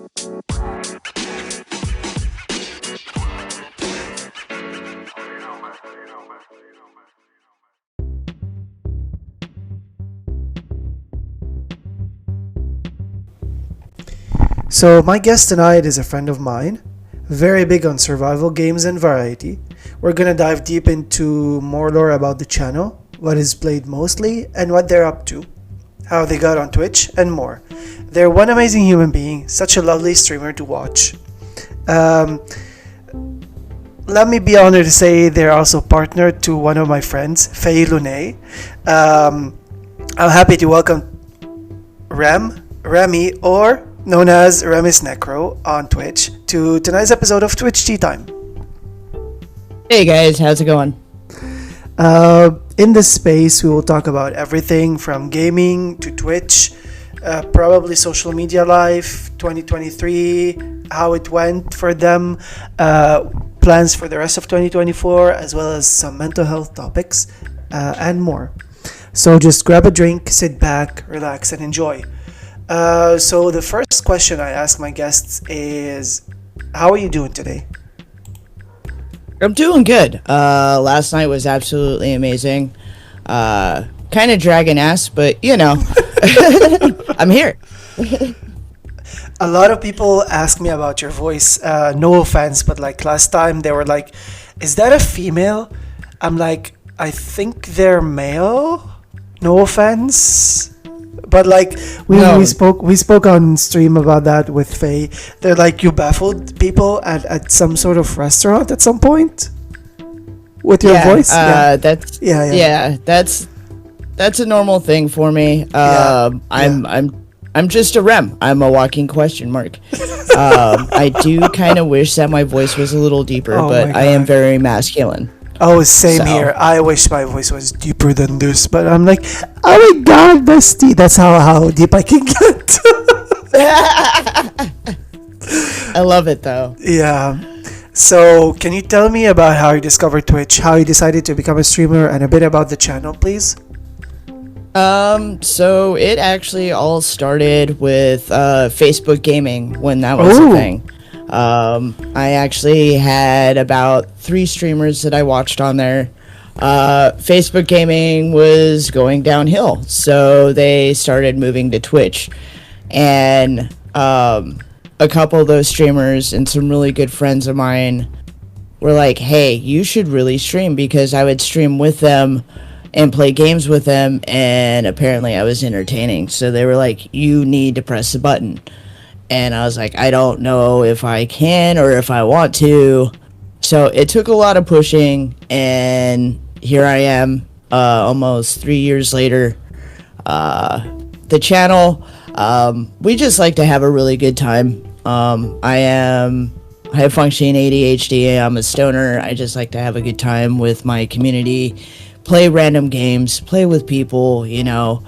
So, my guest tonight is a friend of mine, very big on survival games and variety. We're gonna dive deep into more lore about the channel, what is played mostly, and what they're up to, how they got on Twitch, and more. They're one amazing human being, such a lovely streamer to watch. Let me be honored to say they're also partnered to one of my friends, Faye Lunay. I'm happy to welcome Remi, or known as RemisNekro on Twitch, to tonight's episode of Twitch Tea Time. Hey guys, how's it going? In this space, we will talk about everything from gaming to Twitch, probably social media life, 2023, how it went for them, plans for the rest of 2024, as well as some mental health topics, and more. So just grab a drink, sit back, relax, and enjoy. So the first question I ask my guests is, how are you doing today? I'm doing good. Last night was absolutely amazing. Kind of dragging ass, but you know, I'm here. A lot of people ask me about your voice. No offense, but like last time they were like, is that a female? I'm like, I think they're male. No offense. But like we spoke on stream about that with Faye. They're like, you baffled people at some sort of restaurant at some point with your voice. That's a normal thing for me. I'm just a Rem. I'm a walking question mark. I do kind of wish that my voice was a little deeper, but I am very masculine. Oh, same here. I wish my voice was deeper than this, but I'm like, oh my god, bestie. That's how deep I can get. I love it though. Yeah. So, can you tell me about how you discovered Twitch, how you decided to become a streamer, and a bit about the channel, please? So it actually all started with Facebook gaming when that was a thing. I actually had about 3 streamers that I watched on there. Facebook gaming was going downhill, so they started moving to Twitch. And a couple of those streamers and some really good friends of mine were like, hey, you should really stream, because I would stream with them and play games with them, and apparently I was entertaining. So they were like, you need to press the button. And I was like, I don't know if I can or if I want to. So it took a lot of pushing, and here I am, almost 3 years later. The channel, we just like to have a really good time. I have functioning ADHD. I'm a stoner. I just like to have a good time with my community, play random games, play with people, you know.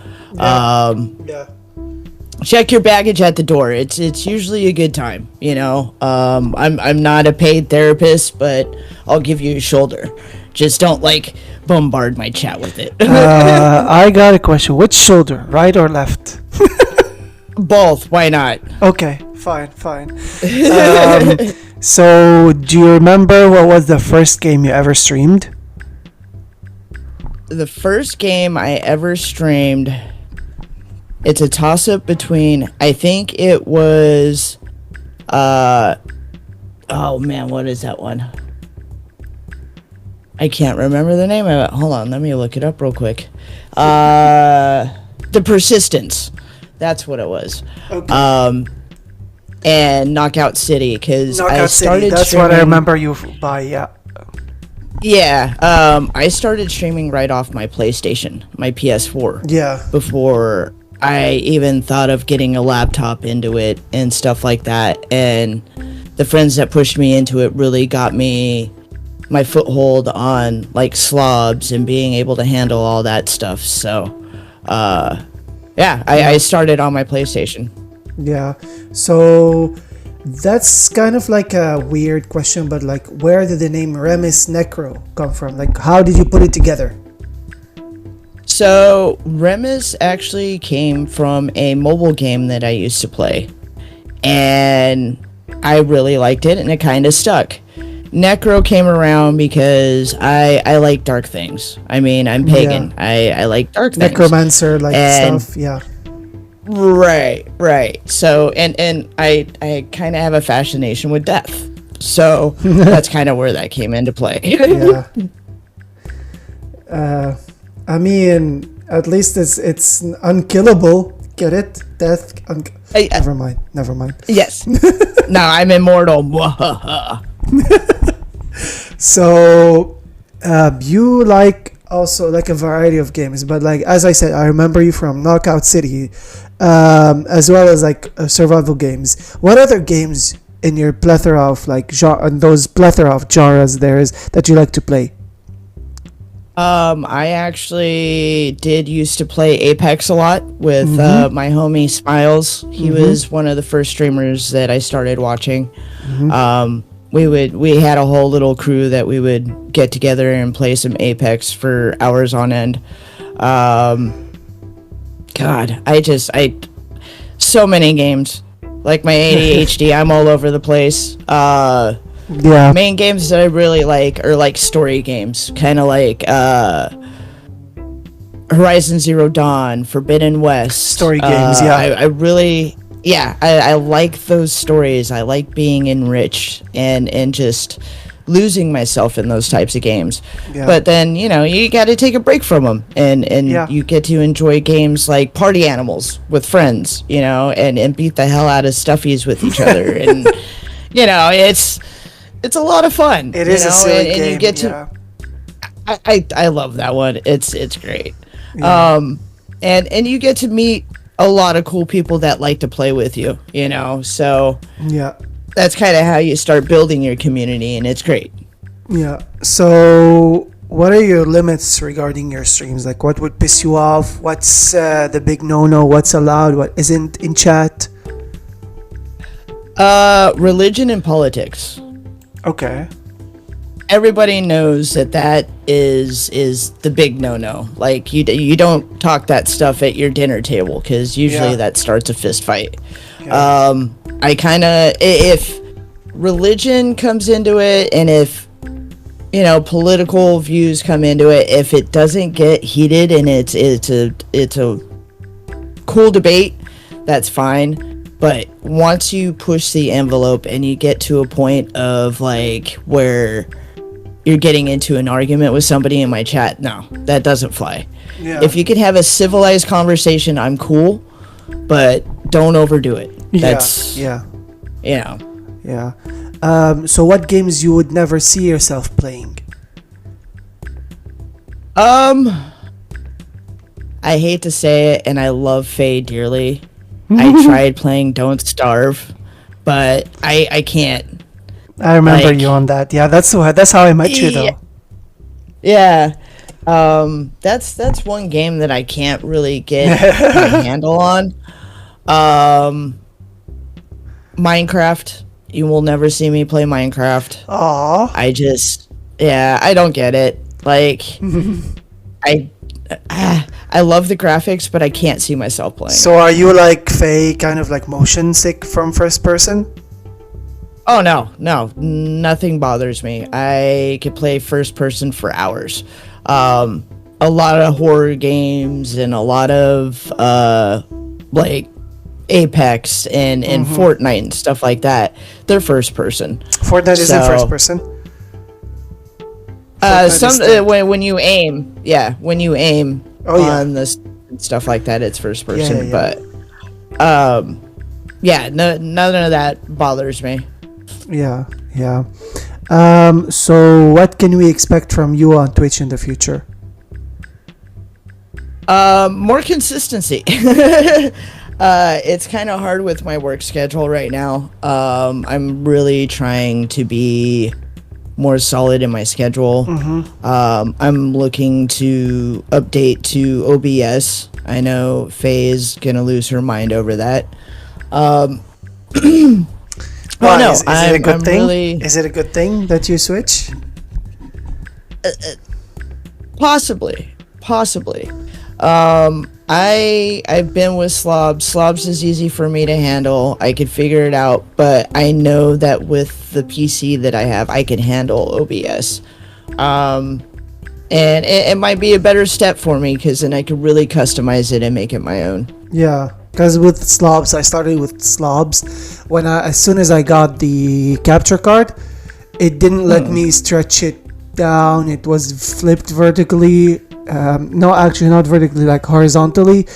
Check your baggage at the door. It's usually a good time, you know. I'm not a paid therapist, but I'll give you a shoulder. Just don't like bombard my chat with it. I got a question. Which shoulder, right or left? Both. Why not? Okay, fine. So, do you remember what was the first game you ever streamed? The first game I ever streamed, it's a toss-up between, I think it was, oh man, what is that one? I can't remember the name of it. Hold on, let me look it up real quick. The Persistence. That's what it was. Okay. And Knockout City, because I started That's streaming, what I remember you by, yeah. Yeah, I started streaming right off my PlayStation, my PS4. Yeah. Before I even thought of getting a laptop into it and stuff like that. And the friends that pushed me into it really got me my foothold on like slobs and being able to handle all that stuff. So, I started on my PlayStation. Yeah. So that's kind of like a weird question, but like, where did the name RemisNekro come from? Like, how did you put it together? So Remis actually came from a mobile game that I used to play, and I really liked it, and it kind of stuck. Necro came around because I like dark things. I mean, I'm pagan. I like dark things. Necromancer like And stuff. Yeah. right. So and I kind of have a fascination with death. So that's kind of where that came into play. Yeah. I mean, at least it's unkillable. Get it? Death. Never mind. Never mind. Yes. No, I'm immortal. So, you like also like a variety of games, but like as I said, I remember you from Knockout City, as well as like survival games. What other games in your plethora of like those plethora of genres there is that you like to play? I actually did used to play Apex a lot with my homie Smiles. He was one of the first streamers that I started watching. We had a whole little crew that we would get together and play some Apex for hours on end. God, I so many games. Like my ADHD, I'm all over the place. Yeah. Main games that I really like are like story games, kind of like Horizon Zero Dawn, Forbidden West. Story games, yeah. I really, I like those stories. I like being enriched and just losing myself in those types of games. Yeah. But then, you got to take a break from them, and you get to enjoy games like Party Animals with friends, and beat the hell out of stuffies with each other. And, it's a lot of fun. It is a silly game. And you get to. I love that one. It's great. Yeah. And you get to meet a lot of cool people that like to play with you. So Yeah. that's kind of how you start building your community, and it's great. Yeah. So, what are your limits regarding your streams? Like, what would piss you off? What's the big no-no? What's allowed? What isn't in chat? Religion and politics. Okay. Everybody knows that is the big no-no. Like you don't talk that stuff at your dinner table, because usually that starts a fist fight. Okay. I kind of, if religion comes into it, and if political views come into it, if it doesn't get heated and it's a cool debate, that's fine. But once you push the envelope and you get to a point of like where you're getting into an argument with somebody in my chat, no, that doesn't fly. Yeah. If you could have a civilized conversation, I'm cool, but don't overdo it. That's Yeah. Yeah. So, what games you would never see yourself playing? I hate to say it, and I love Faye dearly. I tried playing Don't Starve, but I can't. I remember you on that. Yeah, that's how I met you though. Yeah. That's one game that I can't really get my handle on. Minecraft. You will never see me play Minecraft. Aww. I don't get it. Like, I love the graphics, but I can't see myself playing. So are you like Faye, kind of like motion sick from first person? Oh, no, nothing bothers me. I could play first person for hours. A lot of horror games and a lot of like Apex and Fortnite and stuff like that. They're first person. Fortnite isn't first person. When you aim, when you aim on this stuff like that, it's first person. But none of that bothers me. Yeah. So what can we expect from you on Twitch in the future? More consistency. It's kind of hard with my work schedule right now. I'm really trying to be more solid in my schedule. I'm looking to update to OBS. I know Faye is gonna lose her mind over that. Is it a good thing? Is it a good thing that you switch? Possibly. I've been with slobs. Slobs is easy for me to handle. I could figure it out, but I know that with the PC that I have, I can handle OBS. Um, and it might be a better step for me because then I could really customize it and make it my own. Yeah, because with slobs, I started with slobs. As soon as I got the capture card, it didn't let me stretch it down. It was flipped vertically. No, actually, not vertically, like horizontally.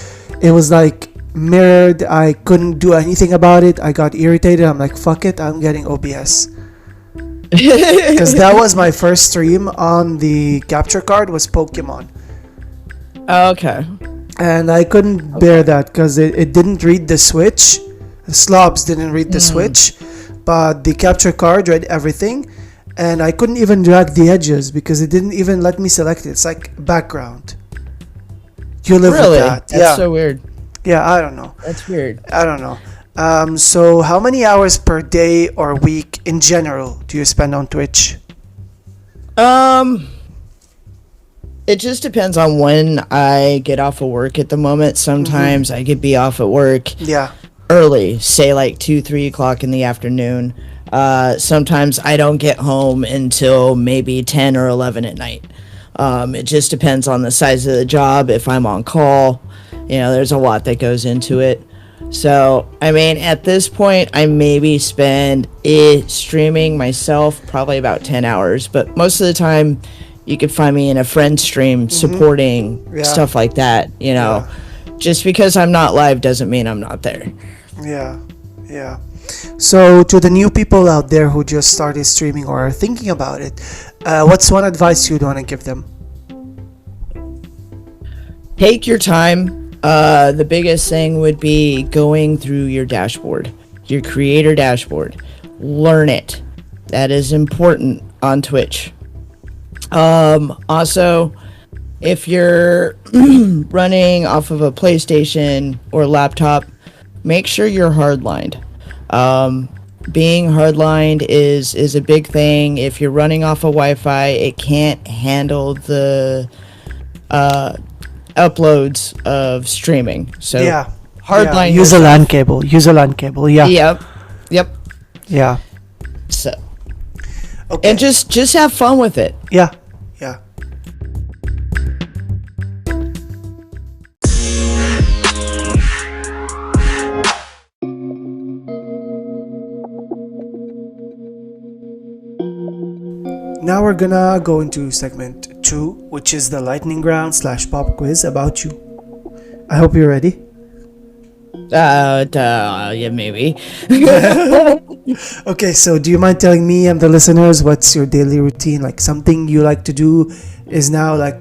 It was like mirrored. I couldn't do anything about it. I got irritated. I'm like, fuck it, I'm getting OBS. Because that was my first stream on the capture card was Pokemon. Okay. And I couldn't bear that because it didn't read the switch. The slobs didn't read the switch, but the capture card read everything. And I couldn't even drag the edges because it didn't even let me select it. It's like background. You live Really? with that. That's Yeah. so weird. Yeah, I don't know. That's weird. I don't know. So how many hours per day or week in general do you spend on Twitch? It just depends on when I get off of work at the moment. Sometimes I could be off at work Yeah. early, say like 2, 3 o'clock in the afternoon. Sometimes I don't get home until maybe 10 or 11 at night. It just depends on the size of the job. If I'm on call, there's a lot that goes into it. So, I mean, at this point, I maybe spend streaming myself probably about 10 hours. But most of the time, you could find me in a friend stream supporting stuff like that, Yeah. Just because I'm not live doesn't mean I'm not there. Yeah. Yeah. So to the new people out there who just started streaming or are thinking about it, what's one advice you'd want to give them? Take your time. The biggest thing would be going through your dashboard, your creator dashboard. Learn it. That is important on Twitch. Also, if you're running off of a PlayStation or laptop, make sure you're hardlined. Being hardlined is a big thing. If you're running off of Wi-Fi, it can't handle the uploads of streaming. So Yeah. hardline. Use a LAN cable. Use a LAN cable. Yeah. Yep. Yeah. So Okay. and just have fun with it. Yeah. Yeah. Now we're gonna go into segment 2, which is the lightning round / pop quiz about you. I hope you're ready. Yeah, maybe. Okay, so do you mind telling me and the listeners what's your daily routine? Like something you like to do is now like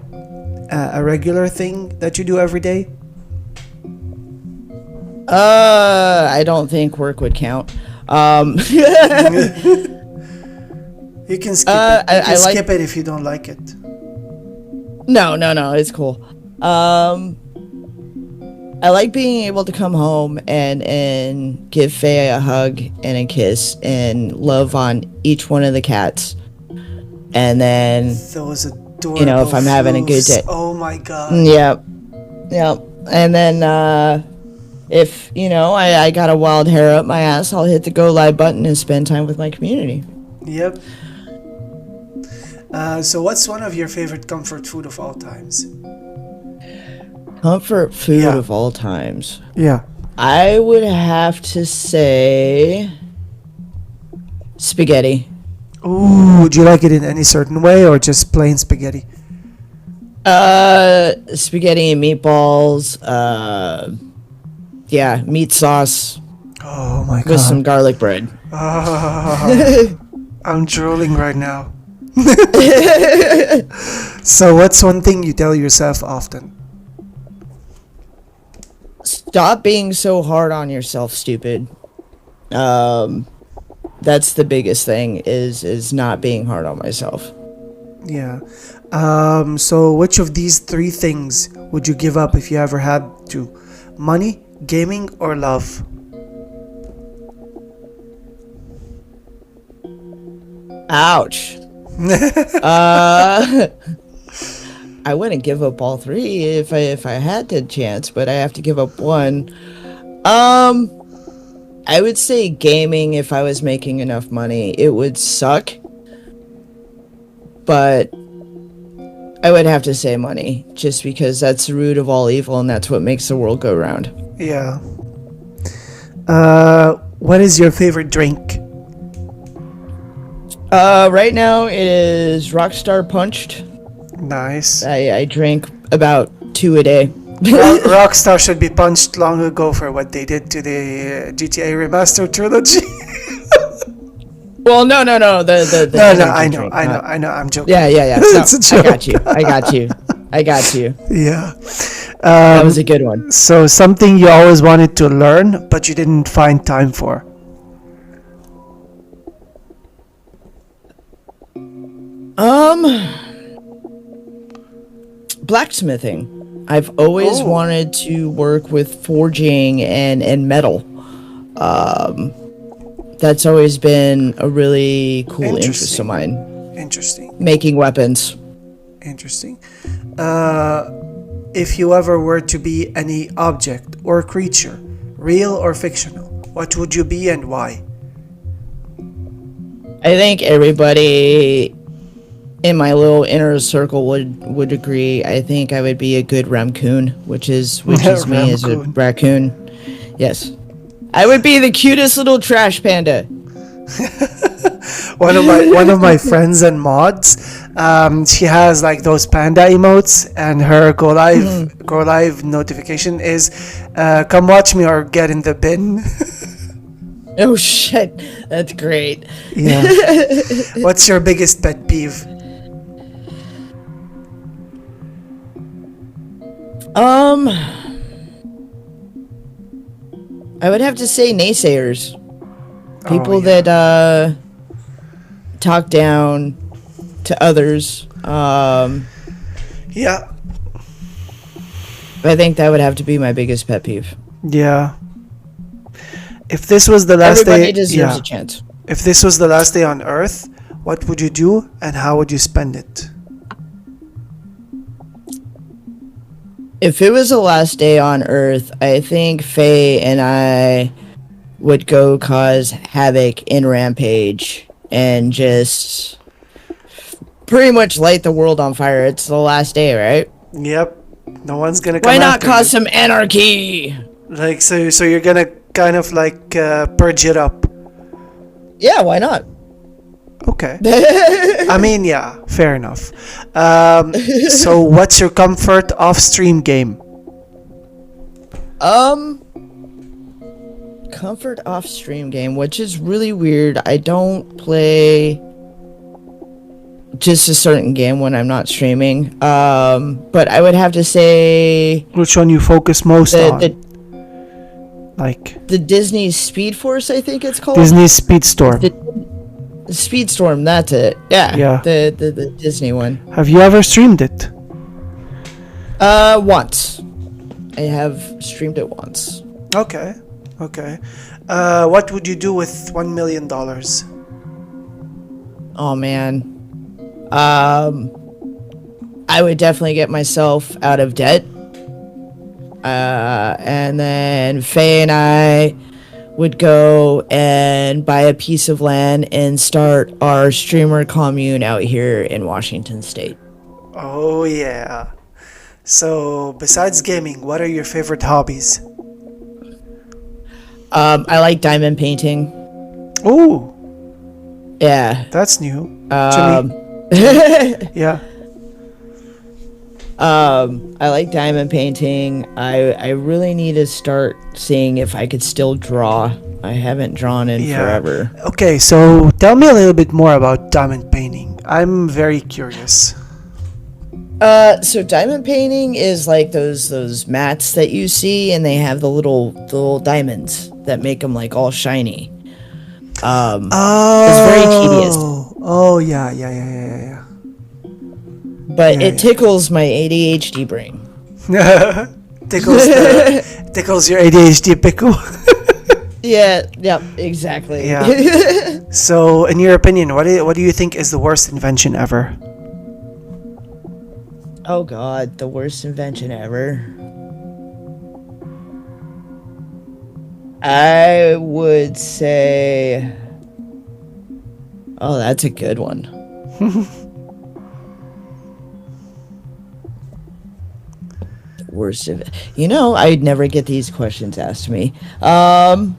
a regular thing that you do every day? I don't think work would count. You can skip it. You can I like- skip it if you don't like it. No, it's cool. I like being able to come home and give Faye a hug and a kiss and love on each one of the cats. And then, Those adorable if I'm having a good floofs. day. Oh my god. Yep. And then, if, I got a wild hair up my ass, I'll hit the go live button and spend time with my community. Yep. So what's one of your favorite comfort food of all times? Comfort food Yeah. of all times. Yeah. I would have to say spaghetti. Ooh, do you like it in any certain way or just plain spaghetti? Spaghetti and meatballs. Meat sauce Oh my with some god. garlic bread. I'm drooling right now. So what's one thing you tell yourself often? Stop being so hard on yourself, stupid. That's the biggest thing is not being hard on myself. Yeah. So which of these 3 things would you give up if you ever had to? Money, gaming, or love? Ouch. I wouldn't give up all three if I had the chance, but I have to give up one. Um, I would say gaming if I was making enough money. It would suck, but I would have to say money, just because that's the root of all evil and that's what makes the world go round. Yeah. What is your favorite drink? Right now it is Rockstar Punched. Nice. I drink about 2 a day. Rockstar should be punched long ago for what they did to the GTA Remastered trilogy. Well, no. The No, energy I know, drink, I know. I'm joking. Yeah. No, It's a joke. I got you. Yeah. That was a good one. So something you always wanted to learn, but you didn't find time for. Blacksmithing. I've always wanted to work with forging and metal. That's always been a really cool interest of mine. Interesting. Making weapons. Interesting. If you ever were to be any object or creature, real or fictional, what would you be and why? I think everybody in my little inner circle would agree. I think I would be a good ramcoon, which is me as a raccoon. Yes. I would be the cutest little trash panda. One of my friends and mods, she has like those panda emotes, and her go live notification is, "Come watch me or get in the bin." Oh shit, that's great. Yeah. What's your biggest pet peeve? I would have to say naysayers. People yeah. that talk down to others. Yeah. I think that would have to be my biggest pet peeve. Yeah. If this was the last Everybody day, deserves a chance. If this was the last day on Earth, what would you do and how would you spend it? If it was the last day on Earth, I think Faye and I would go cause havoc in Rampage and just pretty much light the world on fire. It's the last day, right? Yep. No one's gonna come Why not after cause you. some anarchy? Like, so you're gonna kind of like purge it up. Yeah, why not? Okay. I mean, yeah, fair enough. So what's your comfort off-stream game? Comfort off stream game, which is really weird. I don't play just a certain game when I'm not streaming. But I would have to say Which one you focus most on? Like the Disney Speed Force, I think it's called. Disney Speedstorm. The Speedstorm, that's it. Yeah. Yeah. The Disney one. Have you ever streamed it? Once. I have streamed it once. Okay. What would you do with $1 million? Oh man. I would definitely get myself out of debt. And then Faye and I would go and buy a piece of land and start our streamer commune out here in Washington State. Oh yeah. So besides gaming, what are your favorite hobbies? I like diamond painting. Oh, Yeah. that's new. Um, Yeah. I like diamond painting. I really need to start seeing if I could still draw. I haven't drawn in forever. Okay, so tell me a little bit more about diamond painting. I'm very curious. So diamond painting is like those mats that you see, and they have the little diamonds that make them like all shiny. It's very tedious. Oh yeah. But it tickles my ADHD brain. Tickles your ADHD pickle. Yeah, exactly. Yeah. So, in your opinion, what do you think is the worst invention ever? Oh God, the worst invention ever. I would say. Oh, that's a good one. Worst of it. I'd never get these questions asked to me. Can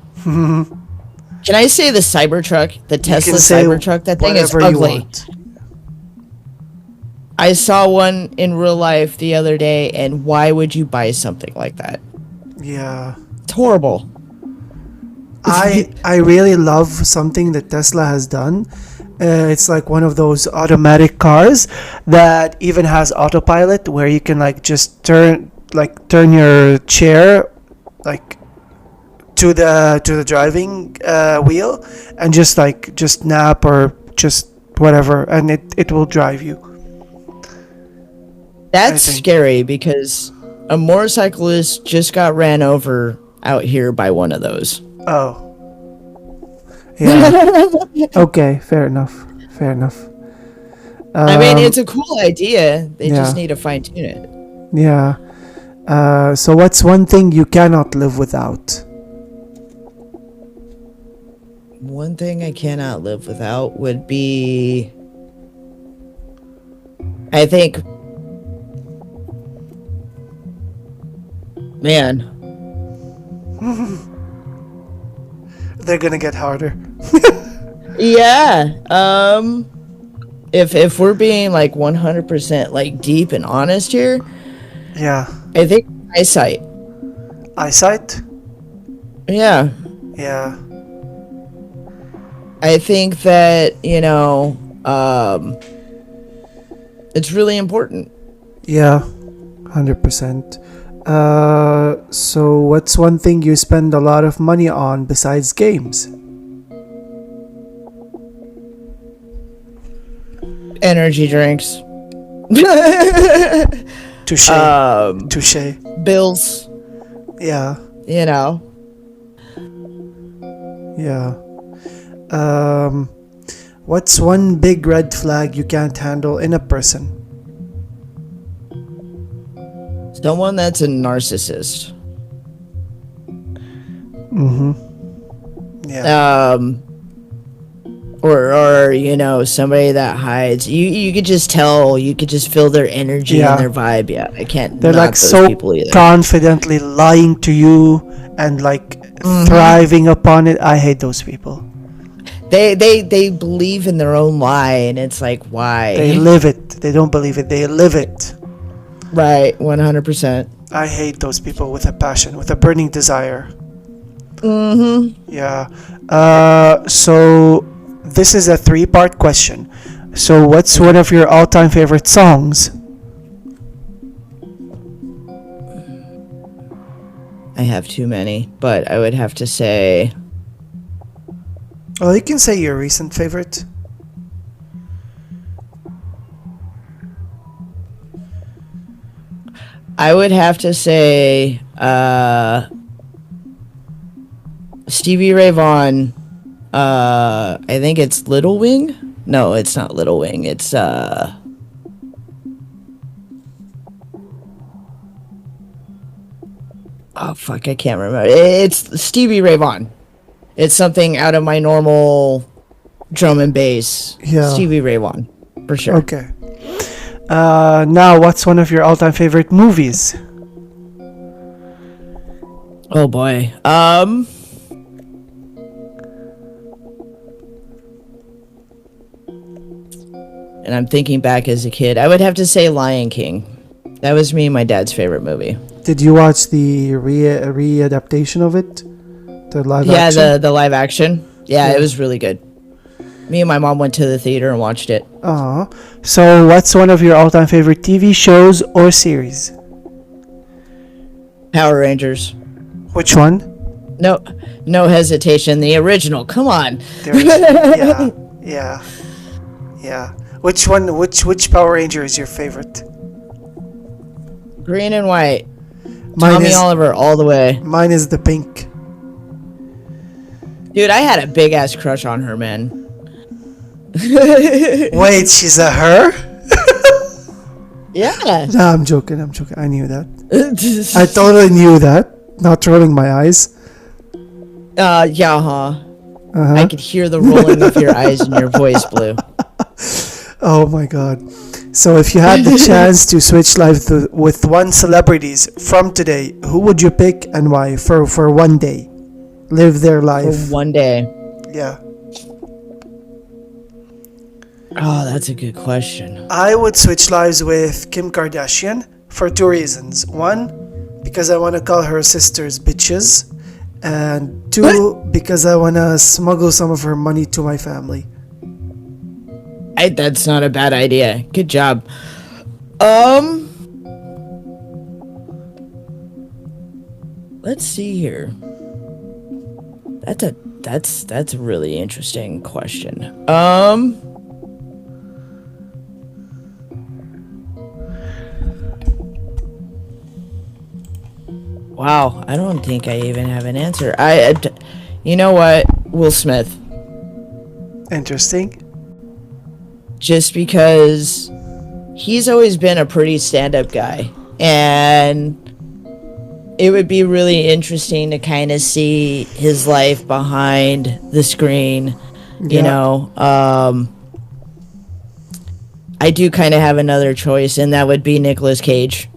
I say the Cybertruck, the You Tesla can say Cybertruck? That thing is whatever you ugly. want. I saw one in real life the other day, and why would you buy something like that? Yeah. It's horrible. I really love something that Tesla has done. It's like one of those automatic cars that even has autopilot, where you can like just turn your chair like to the driving wheel, and just nap or just whatever, and it will drive you. That's I think. scary because a motorcyclist just got ran over out here by one of those. Oh. Yeah. Okay. Fair enough. Fair enough. I mean, it's a cool idea. They yeah. just need to fine tune it. Yeah. So what's one thing you cannot live without? One thing I cannot live without would be, I think, man, They're gonna get harder. yeah. If we're being like 100% like deep and honest here, Yeah. I think eyesight. Eyesight? Yeah. Yeah. I think that, it's really important. Yeah. 100%. So what's one thing you spend a lot of money on besides games? Energy drinks. Touche. Touche. Bills, Yeah. Yeah. What's one big red flag you can't handle in a person? Someone that's a narcissist. Yeah. Or somebody that hides. You could just tell, you could just feel their energy Yeah. and their vibe. Yeah, I can't They're knock like those so people either. confidently lying to you and like thriving upon it. I hate those people. They believe in their own lie, and it's like, why? They live it. They don't believe it. They live it. Right, 100%. I hate those people with a passion, with a burning desire. Yeah. So this is a 3-part question. So what's one of your all-time favorite songs? I have too many, but I would have to say, Oh, you can say your recent favorite. I would have to say, Stevie Ray Vaughan. I think it's Little Wing. No, it's not Little Wing. It's oh fuck, I can't remember. It's Stevie Ray Vaughan. It's something out of my normal drum and bass. Yeah. Stevie Ray Vaughan, for sure. Okay. Now, what's one of your all-time favorite movies? Oh boy. And I'm thinking back as a kid. I would have to say Lion King. That was me and my dad's favorite movie. Did you watch the re-adaptation of it? The live action? Yeah, the live action. Yeah, Yeah. it was really good. Me and my mom went to the theater and watched it. So what's one of your all-time favorite TV shows or series? Power Rangers. Which one? No hesitation. The original. Come on. Yeah. Which one? Which Power Ranger is your favorite? Green and white. Mine Tommy is Oliver all the way. mine is the pink. Dude, I had a big ass crush on her, man. Wait, she's a her? Yeah. No, I'm joking. I'm joking. I knew that. I totally knew that. Not rolling my eyes. Yeah, huh? I Uh-huh. could hear the rolling of your eyes in your voice, Blue. Oh my god. So if you had the chance to switch life with one celebrities from today, who would you pick and why for one day? Live their For life. one day. Yeah. Oh, that's a good question. I would switch lives with Kim Kardashian for two reasons. One, because I want to call her sisters bitches. And two, because I want to smuggle some of her money to my family. That's not a bad idea. Good job. Let's see here. That's a really interesting question. Wow, I don't think I even have an answer. You know what? Will Smith. Interesting. Just because he's always been a pretty stand-up guy, and it would be really interesting to kind of see his life behind the screen. You Yeah. know, I do kind of have another choice, and that would be Nicolas Cage,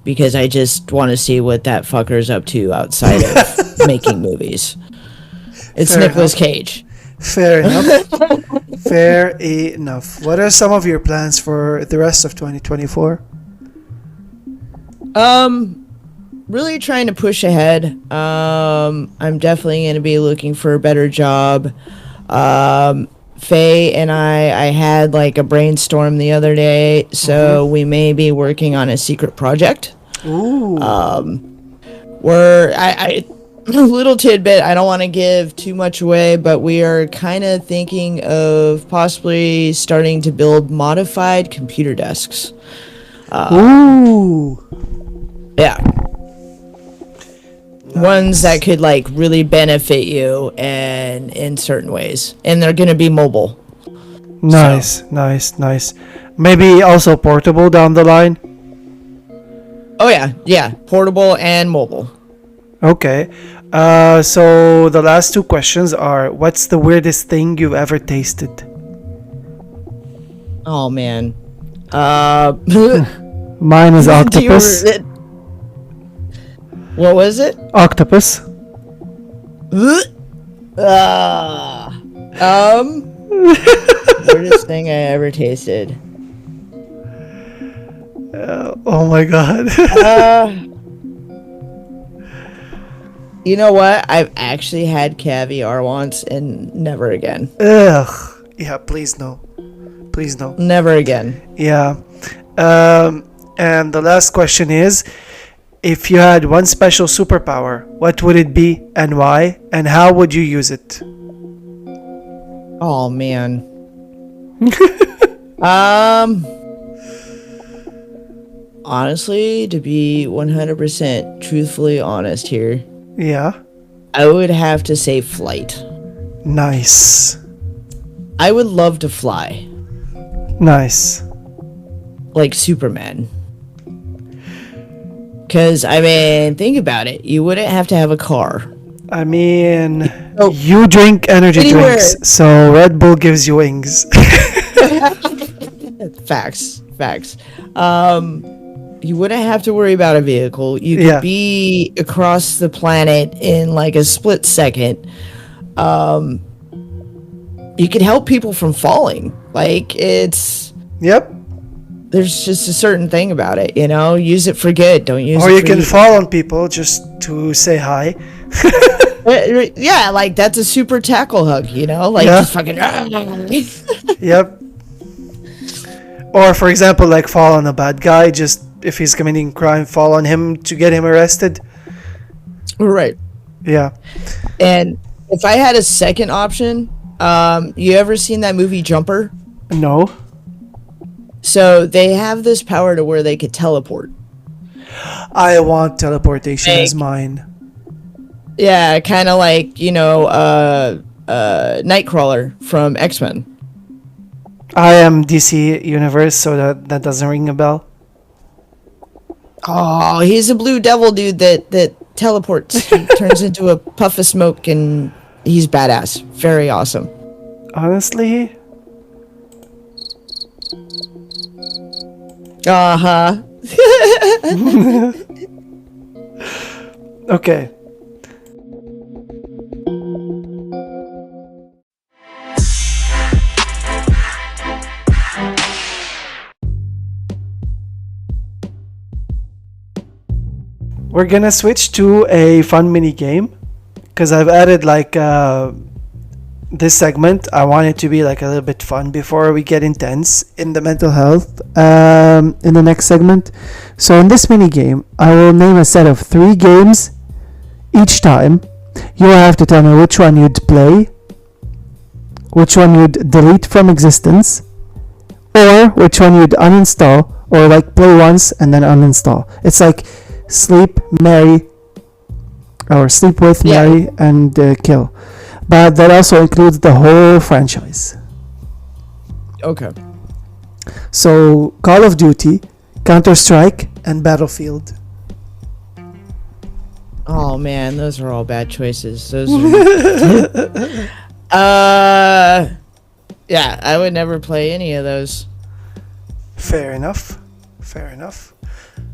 because I just want to see what that fucker's up to outside of making movies. It's Fair Nicolas enough. Cage. Fair enough. Fair enough. What are some of your plans for the rest of 2024? Really trying to push ahead. I'm definitely going to be looking for a better job. Faye and I had like a brainstorm the other day, so we may be working on a secret project. Ooh. We're I a little tidbit. I don't want to give too much away, but we are kind of thinking of possibly starting to build modified computer desks. Ooh. Yeah. Ones that could like really benefit you and in certain ways, and they're gonna be mobile. Nice, nice. Maybe also portable down the line. Oh yeah, portable and mobile. Okay. So the last two questions are: what's the weirdest thing you've ever tasted? Oh man. Mine is Do you- octopus. What was it? Octopus. Weirdest thing I ever tasted. Oh my god. You know what? I've actually had caviar once and never again. Ugh. Yeah, please no. Please no. Never again. Yeah. And the last question is, if you had one special superpower, what would it be and why? And how would you use it? Oh man. Honestly, to be 100% truthfully honest here, Yeah. I would have to say flight. Nice. I would love to fly Nice. like Superman. Cause I mean, think about it. You wouldn't have to have a car. I mean, Oh. you drink energy Anywhere. drinks, so Red Bull gives you wings. Facts. You wouldn't have to worry about a vehicle. You could Yeah. be across the planet in like a split second. You could help people from falling. Like Yep. there's just a certain thing about it, you know. Use it for good. Don't use Or it you for can evil. fall on people just to say hi. Yeah, like that's a super tackle hug, you know. Like Yeah. just fucking. Yep. Or for example, like fall on a bad guy, just if he's committing crime, fall on him to get him arrested. Right. Yeah. And if I had a second option, you ever seen that movie Jumper? No. So they have this power to where they could teleport. I want teleportation as Like- mine. Yeah, kind of like, you know, Nightcrawler from X-Men. I am DC Universe, so that doesn't ring a bell. Oh, he's a blue devil dude that teleports. He turns into a puff of smoke, and he's badass. Very awesome. Honestly, Uh-huh. okay. We're gonna switch to a fun mini game because I've added like this segment. I want it to be like a little bit fun before we get intense in the mental health in the next segment. So in this mini game, I will name a set of 3 games each time. You will have to tell me which one you'd play, which one you'd delete from existence, or which one you'd uninstall, or like play once and then uninstall. It's like sleep, marry, or sleep with, marry, and kill. But that also includes the whole franchise. Okay. So Call of Duty, Counter-Strike, and Battlefield. Oh man, those are all bad choices. Those are yeah, I would never play any of those. Fair enough. Fair enough.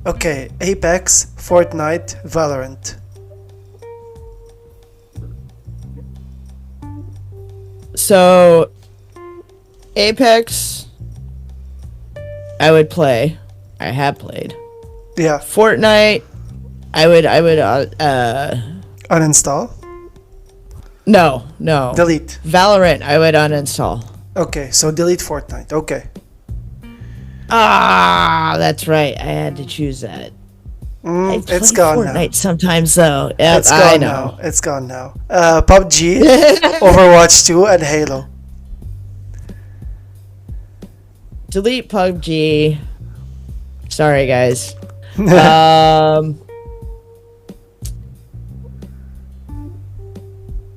Okay, Apex, Fortnite, Valorant. So Apex I would play. I have played. Yeah. Fortnite I would Uninstall. no. Delete. Valorant I would uninstall. Okay, so delete Fortnite. Okay. Ah, that's right. I had to choose that. It's gone Fortnite now. sometimes though. Yep, It's gone I know. now. It's gone now. PUBG, Overwatch 2, and Halo. Delete PUBG. Sorry guys.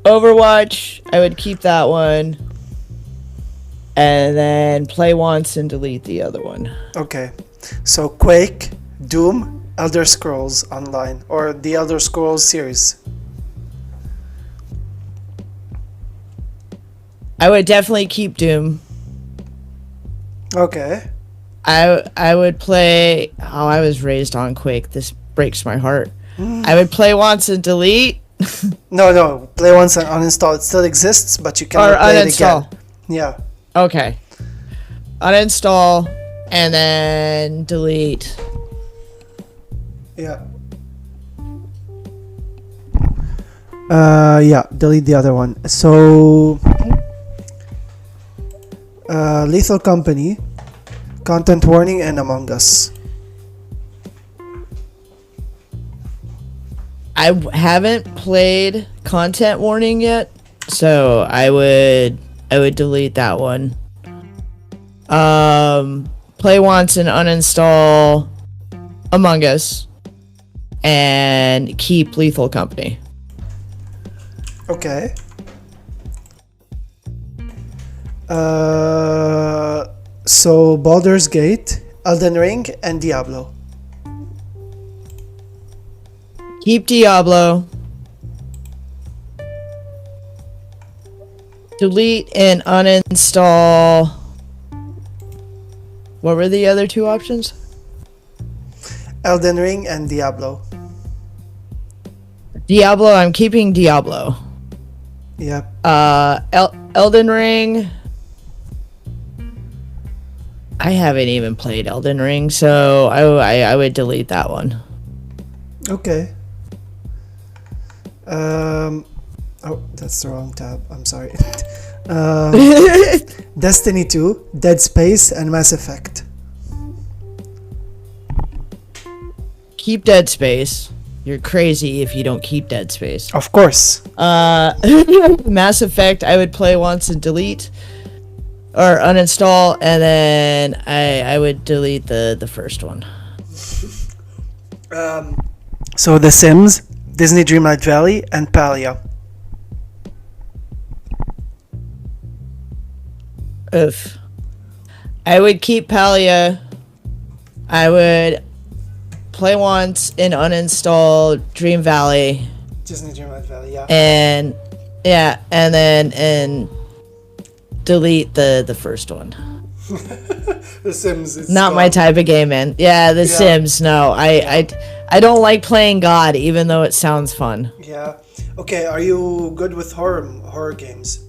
Overwatch, I would keep that one. And then play once and delete the other one. Okay. So Quake, Doom, Elder Scrolls Online, or the Elder Scrolls series. I would definitely keep Doom. Okay. I would play. Oh, I was raised on Quake. This breaks my heart. I would play once and delete. No. Play once and uninstall. It still exists, but you cannot play it again. Yeah. Okay. Uninstall and then delete. Yeah. Yeah, delete the other one. So, Lethal Company, Content Warning, and Among Us. I haven't played Content Warning yet, so I would delete that one. Play once and uninstall Among Us, and keep Lethal Company. Okay. So Baldur's Gate, Elden Ring, and Diablo. Keep Diablo. Delete and uninstall. What were the other 2 options? Elden Ring and Diablo. Diablo, I'm keeping Diablo. Yep. Elden Ring. I haven't even played Elden Ring, so I would delete that one. Okay. Oh, that's the wrong tab. I'm sorry. Destiny 2, Dead Space, and Mass Effect. Keep Dead Space. You're crazy if you don't keep Dead Space. Of course. Mass Effect, I would play once and delete. Or uninstall, and then I would delete the first one. So The Sims, Disney Dreamlight Valley, and Palia. I would keep Palia. I would play once and uninstall Dream Valley. Disney Dreamlight Valley, yeah. And then delete the first one. The Sims is Not gone. my type of game, man. Yeah, The Sims. No, I don't like playing God, even though it sounds fun. Yeah. Okay, are you good with horror games?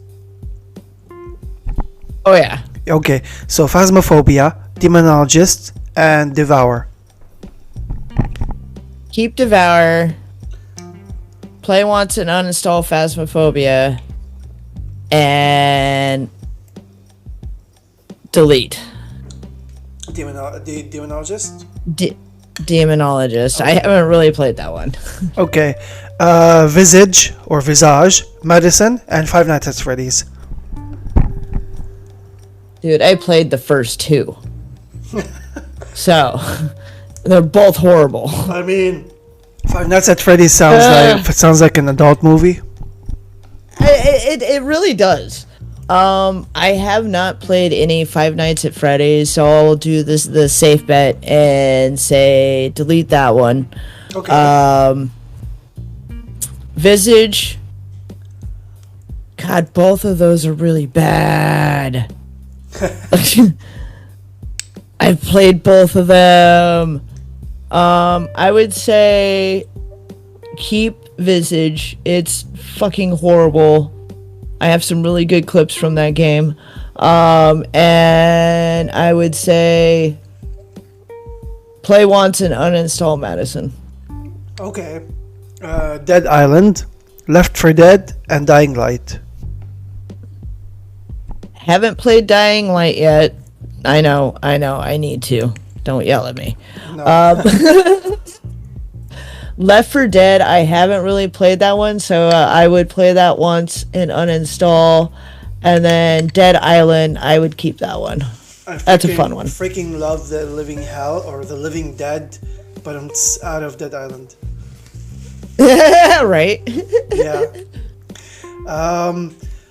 Oh yeah. Okay, so Phasmophobia, Demonologist, and Devour. Keep Devour. Play once and uninstall Phasmophobia. And delete. Demonologist? Demonologist. I haven't really played that one. Okay. Visage or Visage, Medicine, and Five Nights at Freddy's. Dude, I played the first two. So, they're both horrible. I mean, Five Nights at Freddy's sounds like an adult movie. It really does. I have not played any Five Nights at Freddy's, so I'll do the safe bet and say delete that one. Okay. Visage. God, both of those are really bad. I've played both of them. I would say keep Visage. It's fucking horrible. I have some really good clips from that game. And I would say play once and uninstall Madison. Okay. Dead Island, Left 4 Dead, and Dying Light. Haven't played Dying Light yet. I know. I need to. Don't yell at me. No. Left 4 Dead, I haven't really played that one, so I would play that once and uninstall. And then Dead Island, I would keep that one. That's a fun one. I freaking love the Living Hell or the Living Dead, but I'm out of Dead Island. Right? Yeah.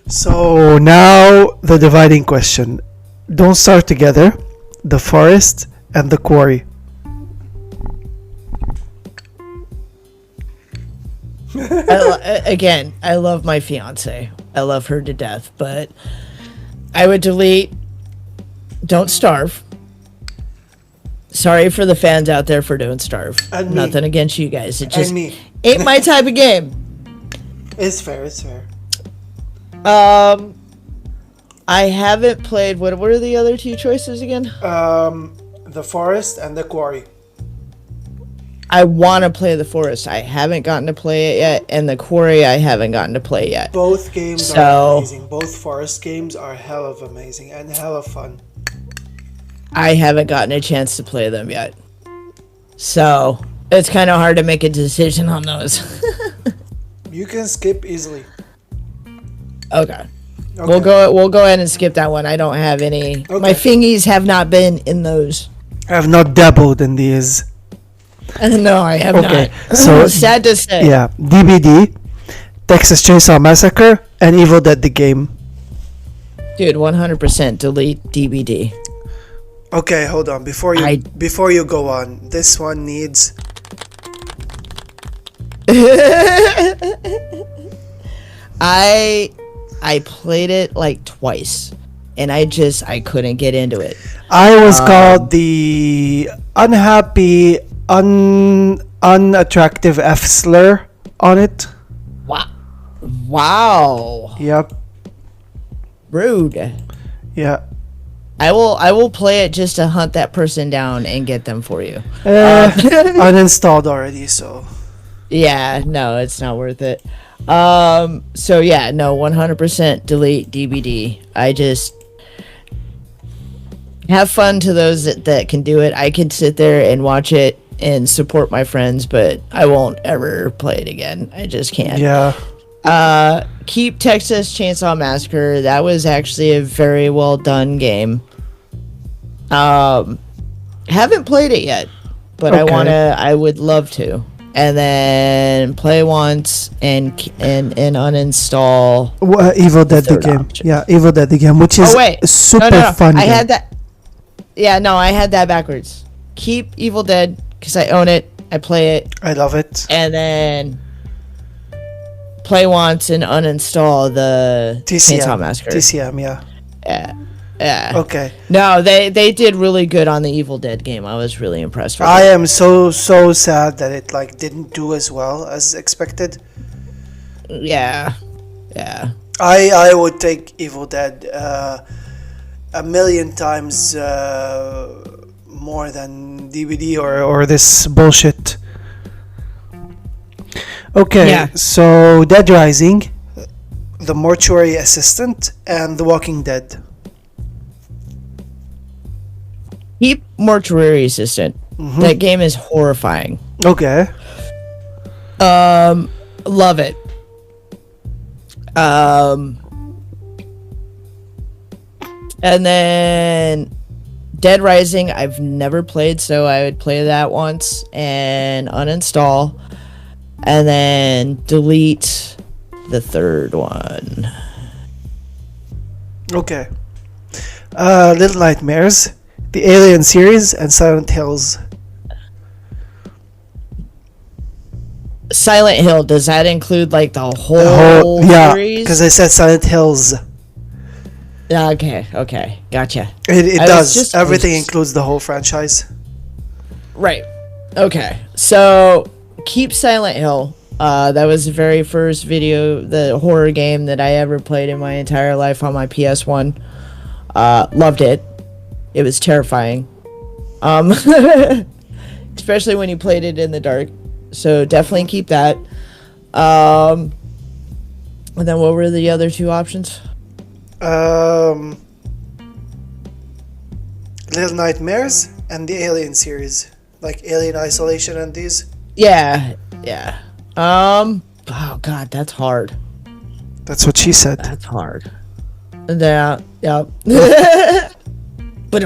So now the dividing question. Don't Start Together, The Forest, and The Quarry. Again, I love my fiance. I love her to death, but I would delete Don't Starve. Sorry for the fans out there for doing Starve. And Nothing against you guys. It just me. ain't my type of game. It's fair. I haven't played. What are the other two choices again? The Forest and The Quarry. I want to play The Forest. I haven't gotten to play it yet, and The Quarry I haven't gotten to play yet. Both games are amazing. Both Forest games are hell of amazing and hell of fun. I haven't gotten a chance to play them yet. So, it's kind of hard to make a decision on those. You can skip easily. Okay. We'll go ahead and skip that one. I don't have any. Okay. My fingies have not been in those. I have not dabbled in these. No, I have not. So sad to say. Yeah, DBD, Texas Chainsaw Massacre, and Evil Dead the game. Dude, 100% delete DBD. Okay, hold on. Before you go on, this one needs. I played it like twice, and I couldn't get into it. I was called the unhappy, unattractive F slur on it. Wow. Yep. Rude. Yeah. I will play it just to hunt that person down and get them for you. Uninstalled already, so. Yeah, no, it's not worth it. So yeah, no, 100% delete DBD. I just have fun to those that can do it. I can sit there and watch it and support my friends, but I won't ever play it again. I just can't. Yeah. Keep Texas Chainsaw Massacre. That was actually a very well done game. Haven't played it yet, but Okay. I would love to. And then play once and uninstall Evil Dead the third game. option. Yeah, Evil Dead the game, which is super fun. I game. had that. Yeah, no, I had that backwards. Keep Evil Dead, because I own it, I play it, I love it. and then play once and uninstall the Chainsaw Massacre. TCM, yeah. Yeah. Yeah. Okay. No, they did really good on the Evil Dead game. I was really impressed with I it. am so sad that it like didn't do as well as expected. Yeah. Yeah. I would take Evil Dead a million times more than DVD or this bullshit. Okay, Yeah. so Dead Rising, The Mortuary Assistant, and The Walking Dead. Keep Mortuary Assistant. That game is horrifying. Okay. Love it. And then Dead Rising, I've never played, so I would play that once and uninstall, and then delete the third one. Okay. Little Nightmares, the Alien series, and Silent Hills. Silent Hill, does that include like the The whole yeah, series? because I said Silent Hills. Okay, gotcha. It I was does. just- Everything includes the whole franchise. Right. Okay. So keep Silent Hill. That was the very first the horror game that I ever played in my entire life on my PS1. Loved it. It was terrifying. Especially when you played it in the dark. So definitely keep that. And then what were the other two options? Little Nightmares and the Alien series, like Alien Isolation and these. Yeah. Oh god, that's hard. That's what she said. That's hard. Yeah. But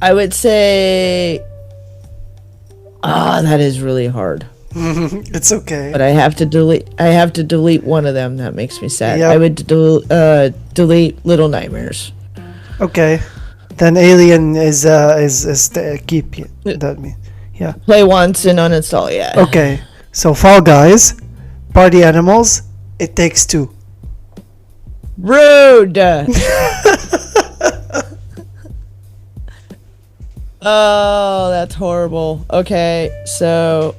I would say that is really hard. It's okay. But I have to delete one of them. That makes me sad. Yep. I would delete Little Nightmares. Okay, then Alien is keep that mean. Yeah. Play once and uninstall. Yeah. Okay, so Fall Guys, Party Animals, It Takes Two. Rude. Oh, that's horrible. Okay, so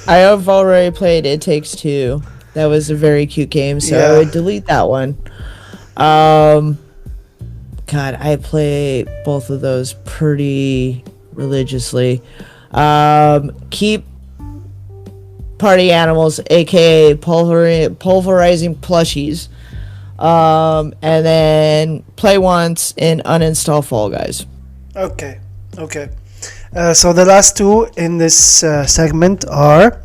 I have already played It Takes Two. That was a very cute game, so I would delete that one. God, I play both of those pretty religiously. Keep Party Animals, aka pulverizing plushies. And then play once and uninstall Fall Guys. Okay. So the last two in this segment are,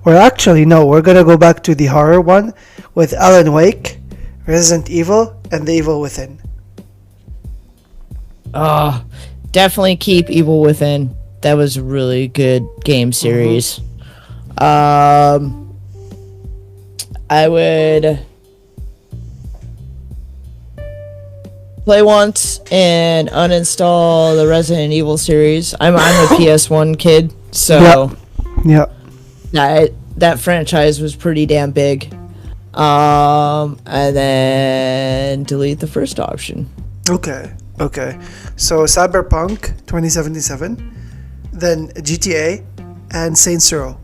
or actually no, we're gonna go back to the horror one with Alan Wake, Resident Evil, and The Evil Within. Definitely keep Evil Within. That was a really good game series. I would play once and uninstall the Resident Evil series. I'm a PS1 kid, so Yeah. that franchise was pretty damn big. And then delete the first option. Okay. So Cyberpunk 2077, then GTA, and Saints Row.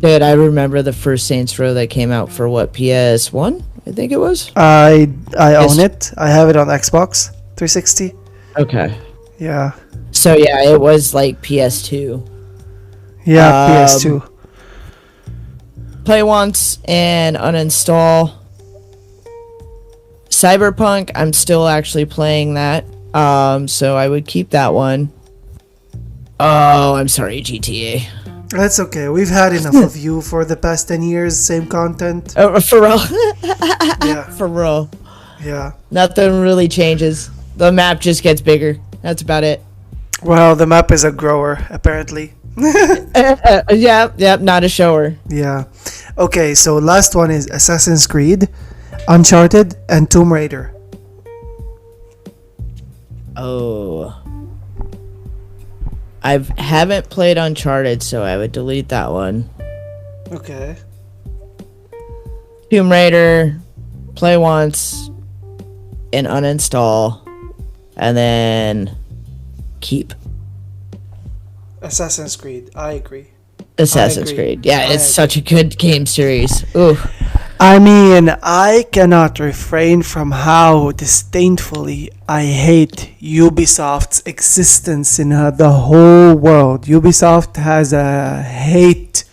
Dude, I remember the first Saints Row that came out for what, PS1? I think it was. I own it. I have it on Xbox 360. Okay. Yeah. So yeah, it was like PS2. Yeah, PS2. Play once and uninstall. Cyberpunk, I'm still actually playing that. So I would keep that one. Oh, I'm sorry, GTA. That's okay. We've had enough of you for the past 10 years. Same content. Oh, for real. Yeah. For real. Yeah. Nothing really changes. The map just gets bigger. That's about it. Well, the map is a grower, apparently. Yeah, not a shower. Yeah. Okay, so last one is Assassin's Creed, Uncharted, and Tomb Raider. Oh, I haven't played Uncharted, so I would delete that one. Okay. Tomb Raider, play once, and uninstall, and then keep. Assassin's Creed. I agree. Assassin's Creed. Yeah, it's such a good game series. Ooh. I mean, I cannot refrain from how disdainfully I hate Ubisoft's existence in the whole world. Ubisoft has a hate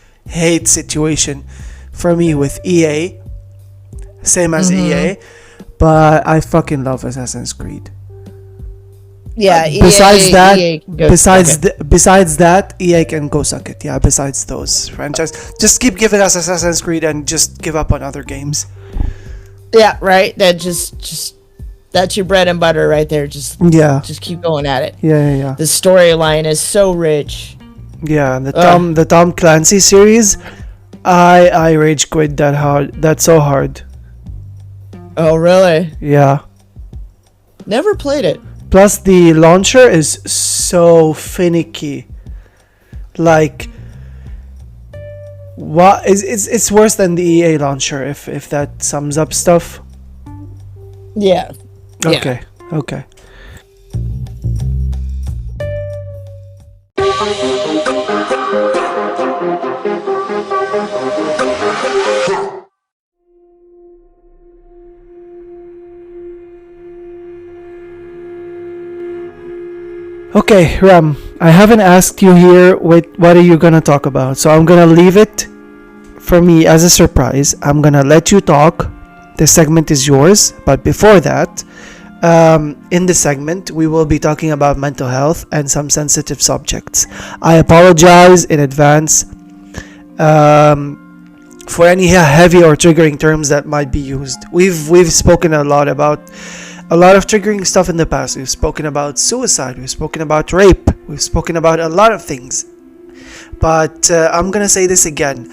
situation for me with EA, same as EA, but I fucking love Assassin's Creed. Yeah. Besides that, EA can go suck it. Yeah. Besides those franchise, just keep giving us Assassin's Creed and just give up on other games. Yeah. Right. That just that's your bread and butter right there. Just keep going at it. Yeah. The storyline is so rich. Yeah. The Tom Clancy series, I rage quit that hard. That's so hard. Oh really? Yeah. Never played it. Plus, the launcher is so finicky. Like, what is it's worse than the EA launcher if that sums up stuff. Yeah. Okay. Okay. Okay, Ram, I haven't asked you here what are you gonna talk about, so I'm gonna leave it for me as a surprise. I'm gonna let you talk. This segment is yours, but before that, in this segment, we will be talking about mental health and some sensitive subjects. I apologize in advance for any heavy or triggering terms that might be used. We've spoken a lot about a lot of triggering stuff in the past. We've spoken about suicide, we've spoken about rape, we've spoken about a lot of things. But I'm gonna say this again.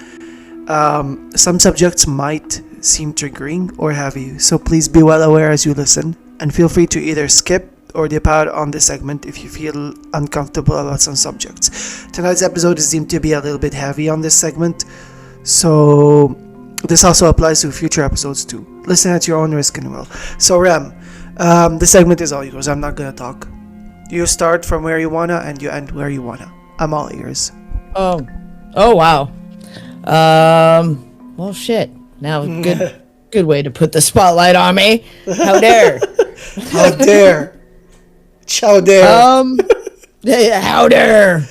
Some subjects might seem triggering or heavy, so please be well aware as you listen, and feel free to either skip or dip out on this segment if you feel uncomfortable about some subjects. Tonight's episode is deemed to be a little bit heavy on this segment, so this also applies to future episodes too. Listen at your own risk and will. So Rem, this segment is all yours. I'm not gonna talk. You start from where you wanna and you end where you wanna. I'm all ears. Oh wow. Well, shit. Now, good way to put the spotlight on me. How dare? How dare? Chow dare. How dare?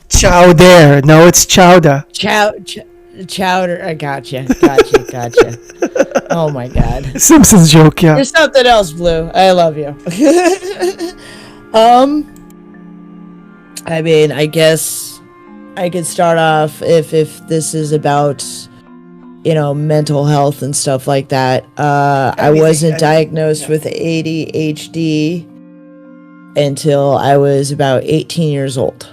Chow dare. No, it's chowder. Chowder. I gotcha. Oh my god. Simpsons joke, yeah. There's something else, Blue. I love you. I mean, I guess I could start off if this is about, mental health and stuff like that. I wasn't diagnosed with ADHD until I was about 18 years old.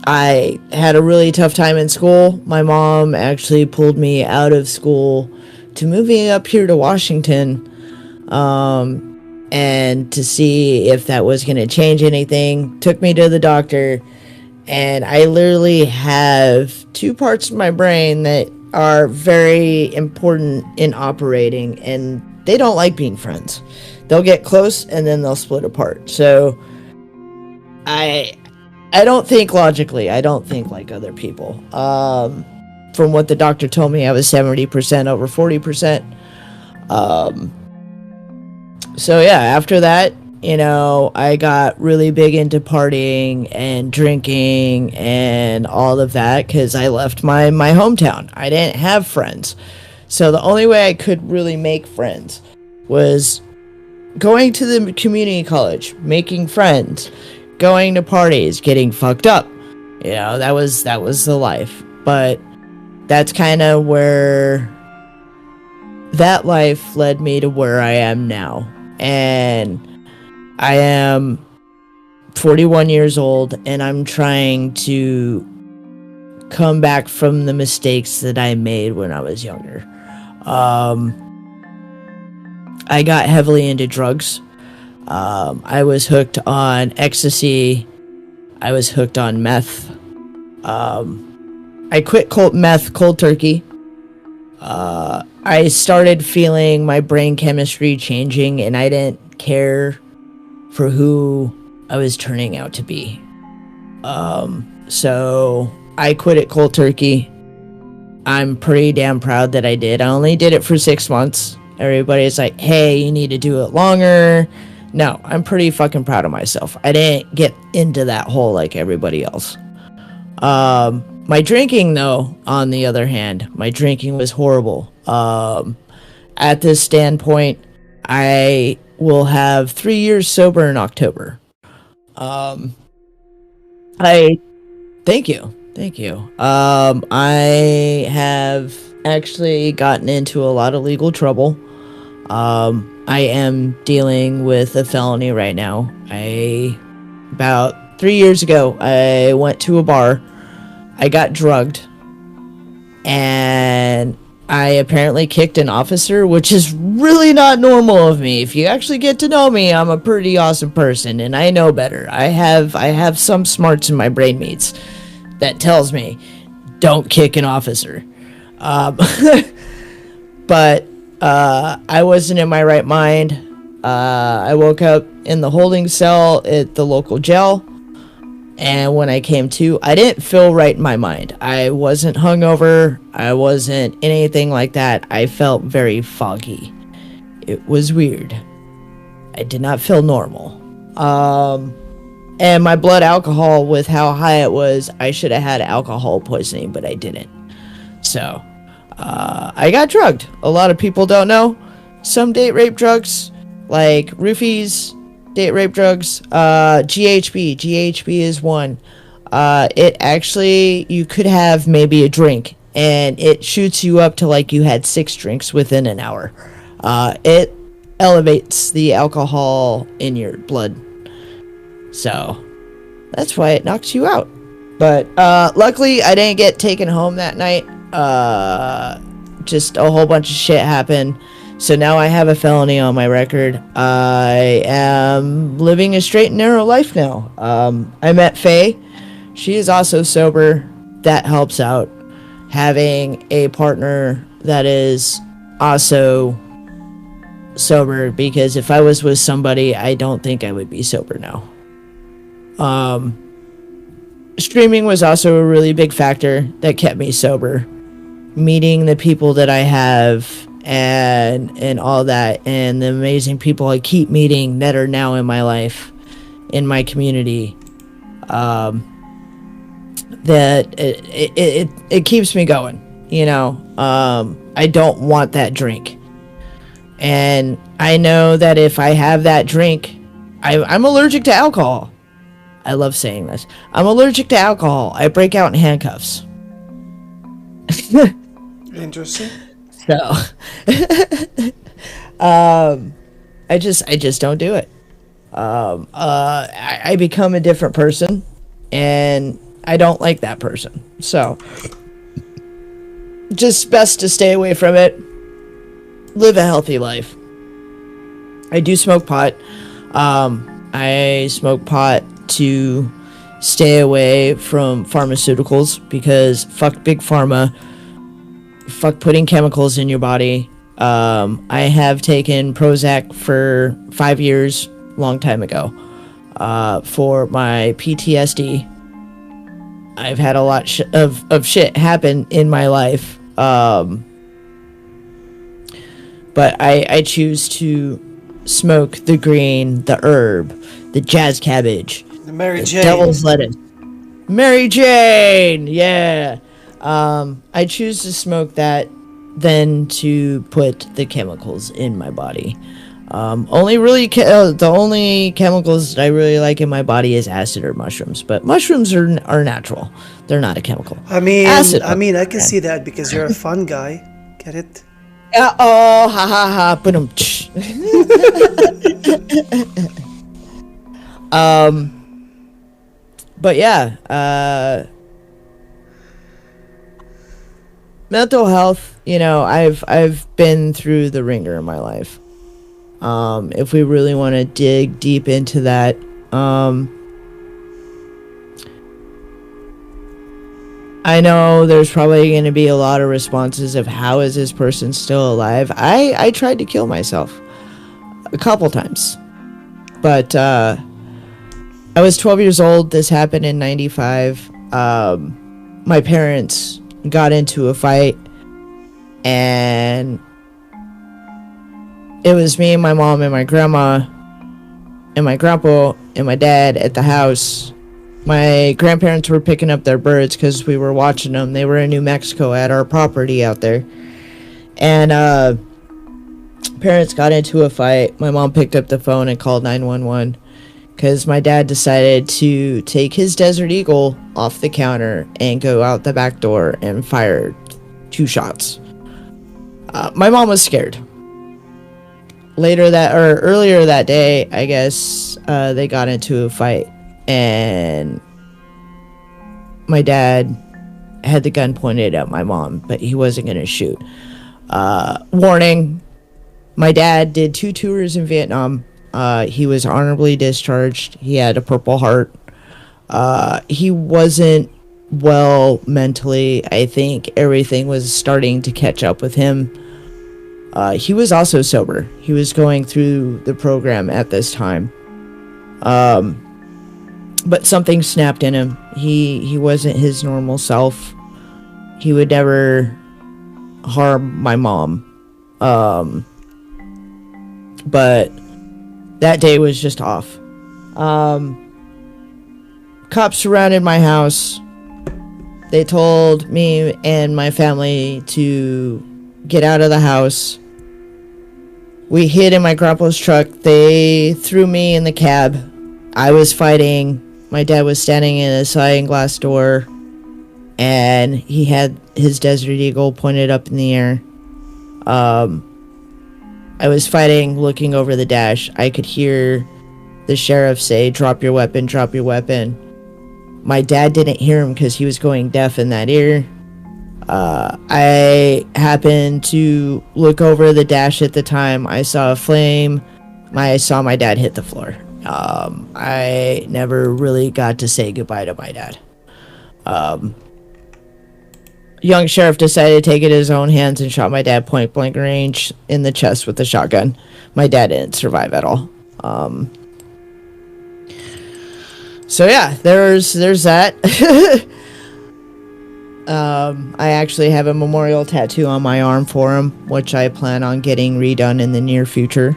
I had a really tough time in school. My mom actually pulled me out of school to move me up here to Washington, and to see if that was going to change anything. Took me to the doctor, and I literally have two parts of my brain that are very important in operating, and they don't like being friends. They'll get close and then they'll split apart. So I don't think logically. I don't think like other people. From what the doctor told me, I was 70% over 40%. So yeah, after that, I got really big into partying and drinking and all of that because I left my hometown. I didn't have friends. So the only way I could really make friends was going to the community college, making friends, going to parties, getting fucked up. That was the life. But that's kind of where that life led me to where I am now. And I am 41 years old, and I'm trying to come back from the mistakes that I made when I was younger. I got heavily into drugs. I was hooked on ecstasy. I was hooked on meth. I quit meth cold turkey. I started feeling my brain chemistry changing, and I didn't care for who I was turning out to be. So I quit it cold turkey. I'm pretty damn proud that I did. I only did it for 6 months. Everybody's like, hey, you need to do it longer. No, I'm pretty fucking proud of myself. I didn't get into that hole like everybody else. My drinking, though, on the other hand, my drinking was horrible. At this standpoint, I will have 3 years sober in October. I thank you. I have actually gotten into a lot of legal trouble. I am dealing with a felony right now. About 3 years ago, I went to a bar. I got drugged, and I apparently kicked an officer, which is really not normal of me. If you actually get to know me, I'm a pretty awesome person, and I know better. I have some smarts in my brain meats that tells me don't kick an officer. But I wasn't in my right mind. I woke up in the holding cell at the local jail. And when I came to, I didn't feel right in my mind. I wasn't hungover. I wasn't anything like that. I felt very foggy. It was weird. I did not feel normal. And my blood alcohol, with how high it was, I should have had alcohol poisoning, but I didn't. So, I got drugged. A lot of people don't know. Some date rape drugs, like roofies, date rape drugs, GHB is one. It actually, you could have maybe a drink, and it shoots you up to like you had 6 drinks within an hour. It elevates the alcohol in your blood. So, that's why it knocks you out. But, luckily, I didn't get taken home that night. Just a whole bunch of shit happened. So now I have a felony on my record. I am living a straight and narrow life now. I met Faye. She is also sober. That helps out. Having a partner that is also sober, because if I was with somebody, I don't think I would be sober now. Streaming was also a really big factor that kept me sober. Meeting the people that I have and all that, and the amazing people I keep meeting that are now in my life, in my community, that it keeps me going, you know. I don't want that drink, and I know that if I have that drink, I'm allergic to alcohol. I love saying this. I'm allergic to alcohol. I break out in handcuffs. Interesting. So, I just don't do it. I become a different person, and I don't like that person. So, just best to stay away from it. Live a healthy life. I do smoke pot. I smoke pot to stay away from pharmaceuticals, because fuck big pharma. Fuck putting chemicals in your body. I have taken Prozac for 5 years, long time ago, for my PTSD. I've had a lot of shit happen in my life, but I choose to smoke the green, the herb, the jazz cabbage, The Mary the Jane. devil's lettuce. Mary Jane, yeah. I choose to smoke that than to put the chemicals in my body. The only chemicals that I really like in my body is acid or mushrooms. But mushrooms are natural; they're not a chemical. I mean, Acid, I can see that because you're a fun guy. Get it? Oh, ha ha ha! Ba-dum, tsh. But yeah, mental health, I've been through the ringer in my life. If we really want to dig deep into that, I know there's probably going to be a lot of responses of how is this person still alive. I tried to kill myself a couple times, but I was 12 years old. This happened in 95. My parents got into a fight, and it was me and my mom and my grandma and my grandpa and my dad at the house. My grandparents were picking up their birds because we were watching them. They were in New Mexico at our property out there. And parents got into a fight. My mom picked up the phone and called 911 because my dad decided to take his Desert Eagle off the counter and go out the back door and fired 2 shots. My mom was scared. Earlier that day, I guess, they got into a fight, and my dad had the gun pointed at my mom, but he wasn't going to shoot. Warning, my dad did 2 tours in Vietnam. He was honorably discharged. He had a Purple Heart. He wasn't well mentally. I think everything was starting to catch up with him. He was also sober. He was going through the program at this time. But something snapped in him. He wasn't his normal self. He would never harm my mom. But that day was just off. Cops surrounded my house. They told me and my family to get out of the house. We hid in my grandpa's truck. They threw me in the cab. I was fighting. My dad was standing in a sliding glass door, and he had his Desert Eagle pointed up in the air. I was fighting, looking over the dash. I could hear the sheriff say, "Drop your weapon, drop your weapon." My dad didn't hear him because he was going deaf in that ear. I happened to look over the dash at the time. I saw a flame. I saw my dad hit the floor. I never really got to say goodbye to my dad. Young sheriff decided to take it in his own hands and shot my dad point blank range in the chest with a shotgun. My dad didn't survive at all. So yeah, there's that. I actually have a memorial tattoo on my arm for him, which I plan on getting redone in the near future.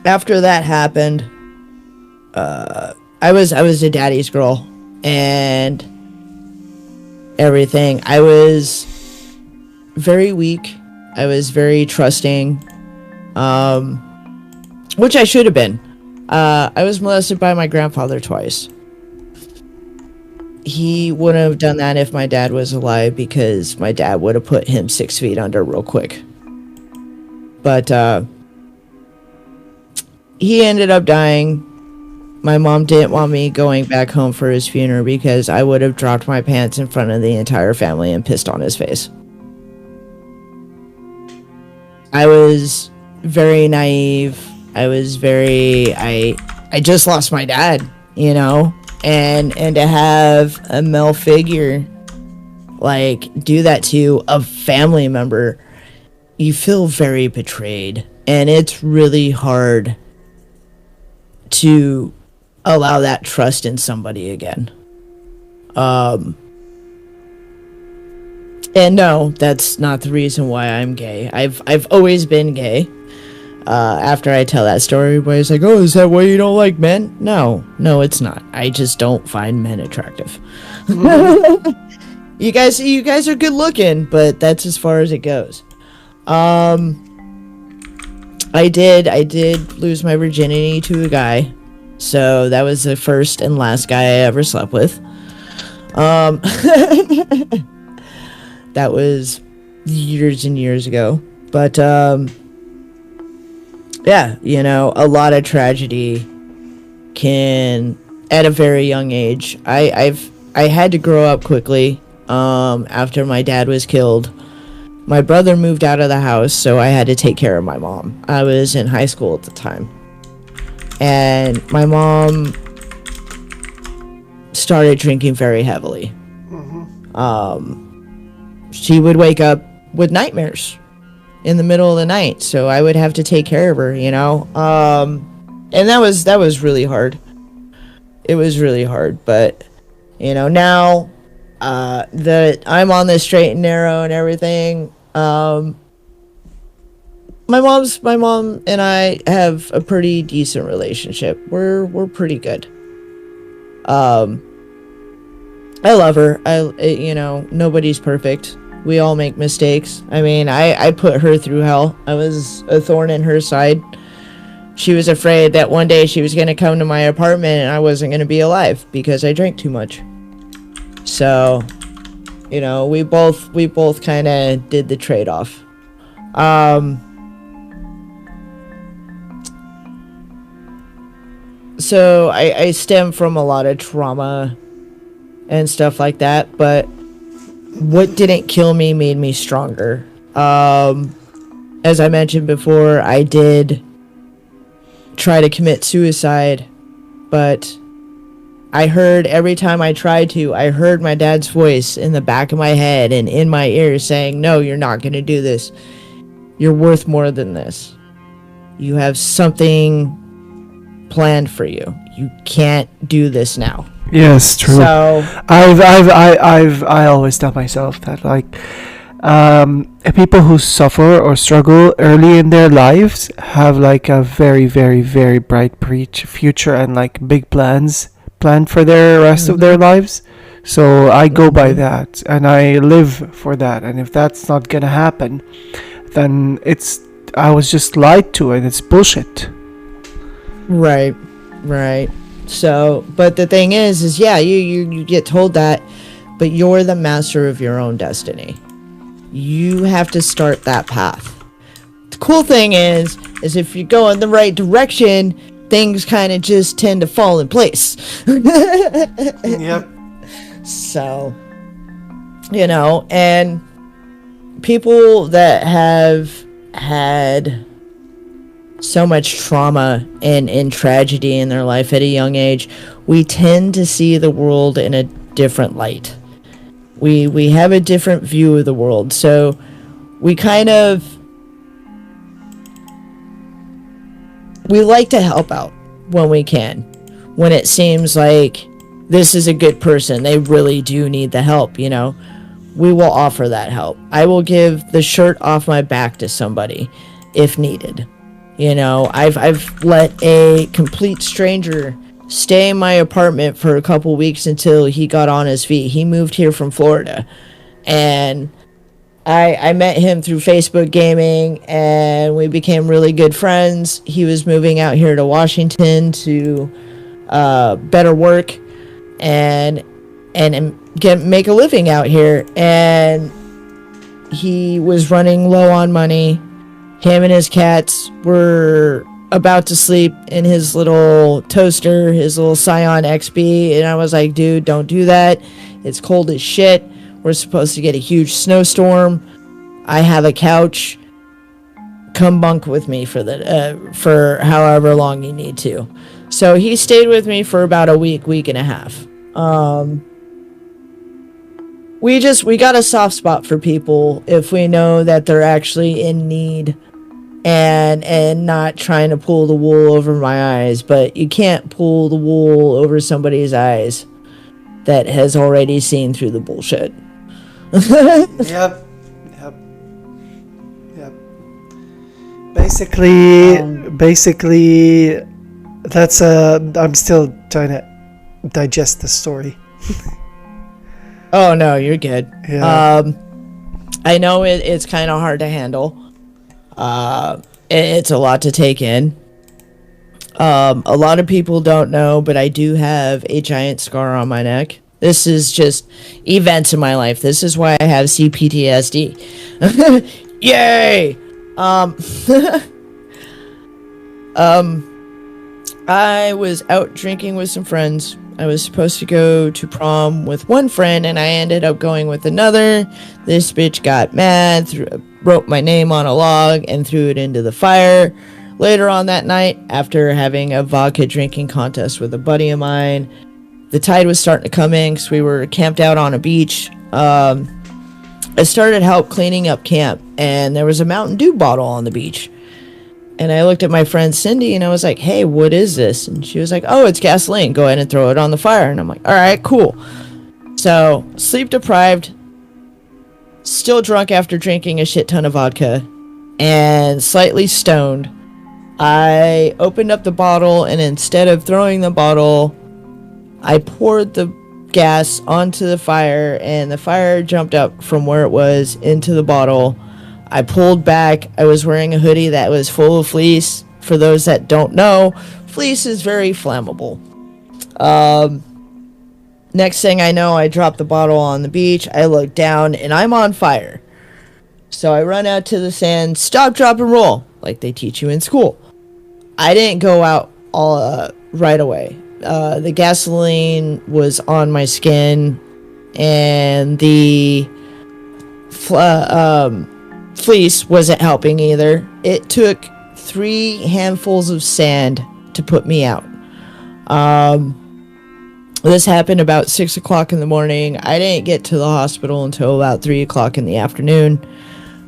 After that happened, I was a daddy's girl and everything. I was very weak. I was very trusting, which I should have been. I was molested by my grandfather twice. He wouldn't have done that if my dad was alive, because my dad would have put him 6 feet under real quick. But he ended up dying. My mom didn't want me going back home for his funeral because I would have dropped my pants in front of the entire family and pissed on his face. I was very naive. I just lost my dad, you know? And to have a male figure like do that to a family member, you feel very betrayed, and it's really hard to allow that trust in somebody again. And no, that's not the reason why I'm gay. I've always been gay. After I tell that story, everybody's like, "Oh, is that why you don't like men?" No, it's not. I just don't find men attractive. You guys are good looking, but that's as far as it goes. I did lose my virginity to a guy, so that was the first and last guy I ever slept with. That was years and years ago, but yeah, you know, a lot of tragedy can, at a very young age. I had to grow up quickly. after my dad was killed. My brother moved out of the house, so I had to take care of my mom. I was in high school at the time. And my mom started drinking very heavily. She would wake up with nightmares in the middle of the night, so I would have to take care of her, you know. And that was really hard. It was really hard, but you know, now that I'm on the straight and narrow and everything, my mom and I have a pretty decent relationship. We're pretty good. I love her. You know, nobody's perfect. We all make mistakes. I mean, I put her through hell. I was a thorn in her side. She was afraid that one day she was going to come to my apartment and I wasn't going to be alive because I drank too much. So, you know, we both kind of did the trade-off. So I stem from a lot of trauma and stuff like that, but what didn't kill me made me stronger. As I mentioned before, I did try to commit suicide, but I heard every time I tried to, I heard my dad's voice in the back of my head and in my ears saying, no, you're not going to do this. You're worth more than this. You have something planned for you. You can't do this now. Yes, true. So I always tell myself that, like, people who suffer or struggle early in their lives have like a very, very, very bright future and like big planned for their rest of their lives. So I go by that and I live for that. And if that's not gonna happen, then I was just lied to and it's bullshit. Right. So, but the thing is yeah, you get told that, but you're the master of your own destiny. You have to start that path. The cool thing is if you go in the right direction, things kind of just tend to fall in place. Yep. So, you know, and people that have had so much trauma and tragedy in their life at a young age, we tend to see the world in a different light. We have a different view of the world, so we like to help out when we can. When it seems like this is a good person, they really do need the help, you know, we will offer that help. I will give the shirt off my back to somebody if needed. You know, I've let a complete stranger stay in my apartment for a couple weeks until he got on his feet. He moved here from Florida, and I met him through Facebook gaming, and we became really good friends. He was moving out here to Washington to better work and make a living out here, and he was running low on money. Him and his cats were about to sleep in his little toaster, his little Scion XB, and I was like, dude, don't do that. It's cold as shit. We're supposed to get a huge snowstorm. I have a couch. Come bunk with me for however long you need to. So he stayed with me for about a week and a half. We got a soft spot for people if we know that they're actually in need, and not trying to pull the wool over my eyes. But you can't pull the wool over somebody's eyes that has already seen through the bullshit. Yep. Basically, that's I'm still trying to digest the story. Oh no, you're good. Yeah. I know it's kind of hard to handle. It's a lot to take in. A lot of people don't know, but I do have a giant scar on my neck. This is just events in my life. This is why I have CPTSD. Yay! I was out drinking with some friends. I was supposed to go to prom with one friend, and I ended up going with another. This bitch got mad, wrote my name on a log, and threw it into the fire. Later on that night, after having a vodka drinking contest with a buddy of mine, the tide was starting to come in because we were camped out on a beach. I started help cleaning up camp, and there was a Mountain Dew bottle on the beach. And I looked at my friend Cindy, and I was like, hey, what is this? And she was like, oh, it's gasoline. Go ahead and throw it on the fire. And I'm like, all right, cool. So, sleep deprived, still drunk after drinking a shit ton of vodka, and slightly stoned. I opened up the bottle, and instead of throwing the bottle, I poured the gas onto the fire, and the fire jumped up from where it was into the bottle. I pulled back. I was wearing a hoodie that was full of fleece. For those that don't know, fleece is very flammable. Next thing I know, I dropped the bottle on the beach. I look down, and I'm on fire. So I run out to the sand, stop, drop, and roll, like they teach you in school. I didn't go out all right away. The gasoline was on my skin, and the fleece wasn't helping either. It took 3 handfuls of sand to put me out. This happened about 6 o'clock in the morning. I didn't get to the hospital until about 3 o'clock in the afternoon.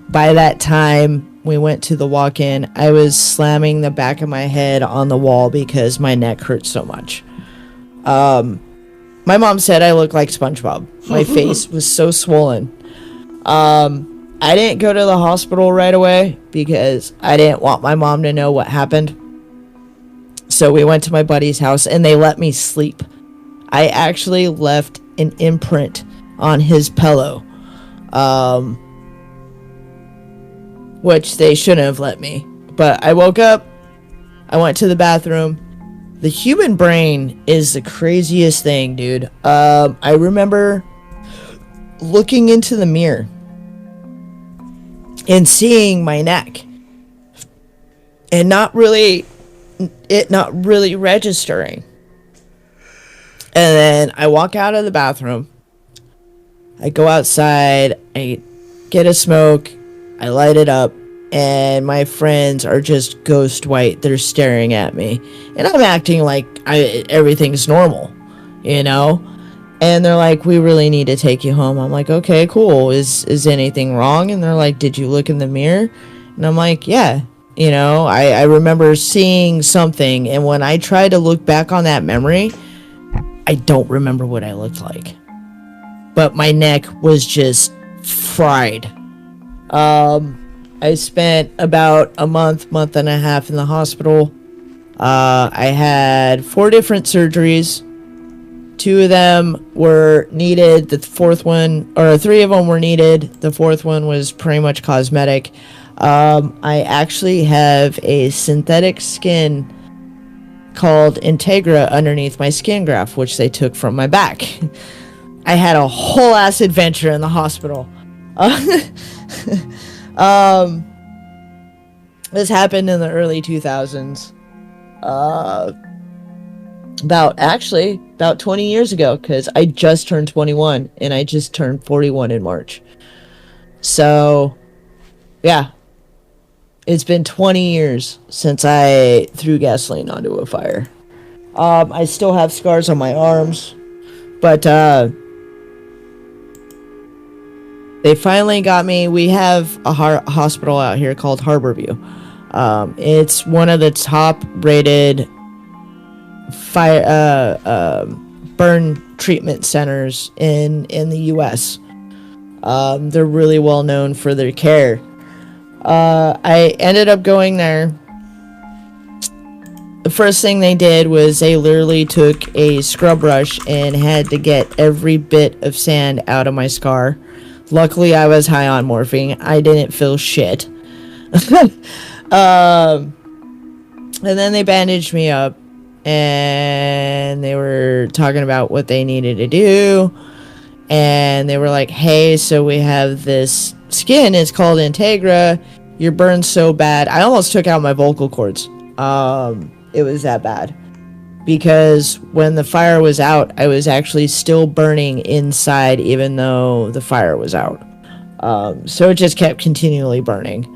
By that time, we went to the walk-in. I was slamming the back of my head on the wall because my neck hurt so much. My mom said I looked like SpongeBob. My face was so swollen. I didn't go to the hospital right away because I didn't want my mom to know what happened. So we went to my buddy's house, and they let me sleep. I actually left an imprint on his pillow, which they shouldn't have let me. But I woke up, I went to the bathroom. The human brain is the craziest thing, dude. I remember looking into the mirror and seeing my neck and not really registering. And then I walk out of the bathroom. I go outside. I get a smoke. I light it up. And my friends are just ghost white. They're staring at me. And I'm acting like everything's normal, you know? And they're like, we really need to take you home. I'm like, okay, cool. Is anything wrong? And they're like, did you look in the mirror? And I'm like, yeah. You know, I remember seeing something. And when I try to look back on that memory, I don't remember what I looked like. But my neck was just fried. I spent about a month and a half in the hospital. I had 4 different surgeries. 2 of them were needed. The 4th one, or 3 of them were needed. The 4th one was pretty much cosmetic. I actually have a synthetic skin called Integra underneath my skin graft, which they took from my back. I had a whole ass adventure in the hospital. This happened in the early 2000s. About 20 years ago, because I just turned 21 and I just turned 41 in March. So, yeah. It's been 20 years since I threw gasoline onto a fire. I still have scars on my arms, but they finally got me. We have a hospital out here called Harborview. It's one of the top rated burn treatment centers in the US. They're really well known for their care. I ended up going there. The first thing they did was they literally took a scrub brush and had to get every bit of sand out of my scar. Luckily, I was high on morphine. I didn't feel shit. And then they bandaged me up, and they were talking about what they needed to do. And they were like, hey, so we have this skin. It's called Integra. You're burned so bad. I almost took out my vocal cords. It was that bad. because when the fire was out, I was actually still burning inside, even though the fire was out. So it just kept continually burning.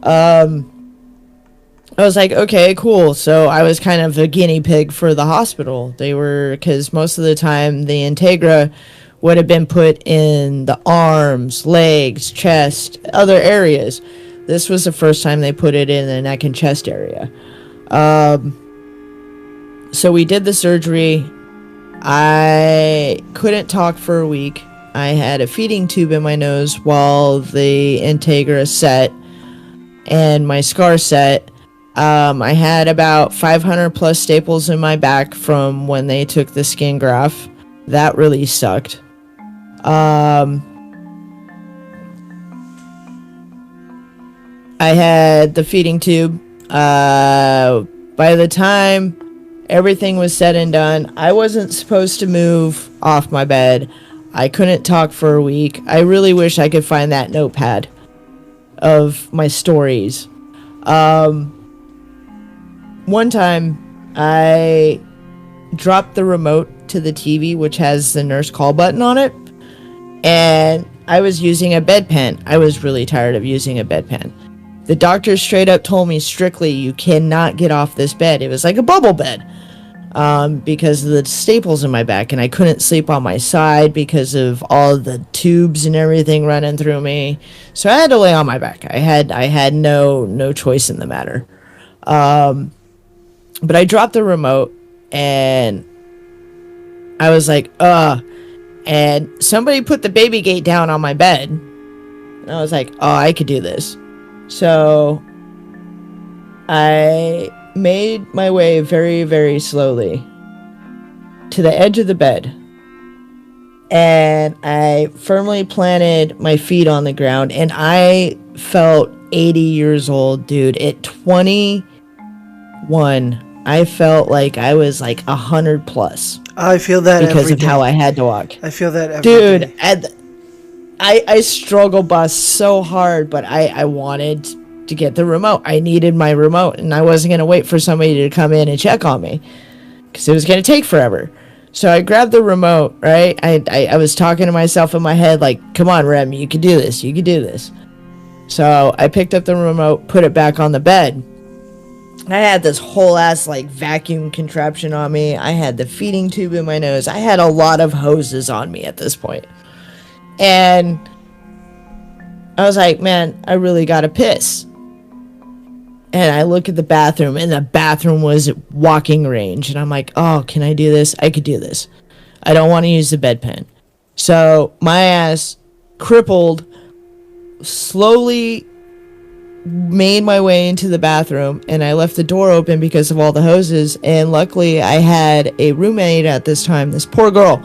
I was like, okay, cool. So I was kind of a guinea pig for the hospital. Because most of the time the Integra would have been put in the arms, legs, chest, other areas. This was the first time they put it in the neck and chest area. So we did the surgery. I couldn't talk for a week. I had a feeding tube in my nose while the Integra set and my scar set. I had about 500 plus staples in my back from when they took the skin graft. That really sucked. I had the feeding tube. By the time everything was said and done, I wasn't supposed to move off my bed. I couldn't talk for a week. I really wish I could find that notepad of my stories. One time, I dropped the remote to the TV, which has the nurse call button on it, and I was using a bedpan. I was really tired of using a bedpan. The doctor straight up told me strictly, you cannot get off this bed. It was like a bubble bed, because of the staples in my back, and I couldn't sleep on my side because of all the tubes and everything running through me. So I had to lay on my back. I had no choice in the matter. But I dropped the remote, and I was like, and somebody put the baby gate down on my bed. And I was like, oh, I could do this. So I made my way very, very slowly to the edge of the bed. And I firmly planted my feet on the ground, and I felt 80 years old, dude. At 21, I felt like I was like 100 plus. I feel that because every of day. how I had to walk. I feel that every Dude, day. I struggle bus so hard, but I wanted to get the remote. I needed my remote, and I wasn't going to wait for somebody to come in and check on me because it was going to take forever. So I grabbed the remote, right? I was talking to myself in my head like, come on, Rem, you can do this. You can do this. So I picked up the remote, put it back on the bed. I had this whole ass like vacuum contraption on me. I had the feeding tube in my nose. I had a lot of hoses on me at this point. And I was like, man, I really gotta piss. And I look at the bathroom, and the bathroom was at walking range. And I'm like, oh, can I do this? I could do this. I don't want to use the bedpan. So my ass, crippled, slowly made my way into the bathroom, and I left the door open because of all the hoses. And luckily I had a roommate at this time, this poor girl.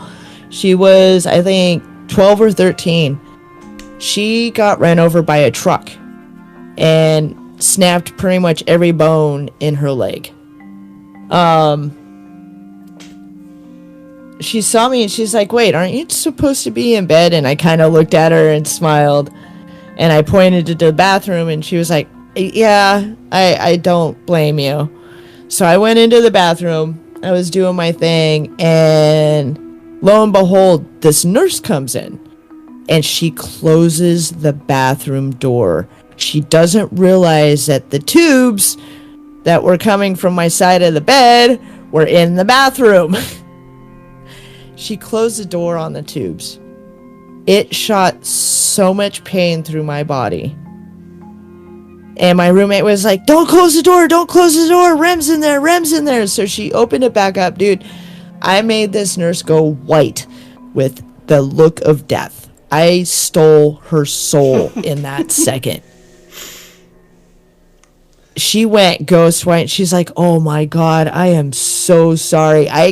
She was, I think, 12 or 13. She got ran over by a truck and snapped pretty much every bone in her leg. She saw me and she's like, wait, aren't you supposed to be in bed? And I kind of looked at her and smiled. And I pointed to the bathroom, and she was like, yeah, I don't blame you. So I went into the bathroom. I was doing my thing, and lo and behold, this nurse comes in, and she closes the bathroom door. She doesn't realize that the tubes that were coming from my side of the bed were in the bathroom. She closed the door on the tubes. It shot so much pain through my body. And my roommate was like, don't close the door, don't close the door, Rem's in there, Rem's in there. So she opened it back up. Dude, I made this nurse go white with the look of death. I stole her soul in that second. She went ghost white. She's like, oh my God, I am so sorry. I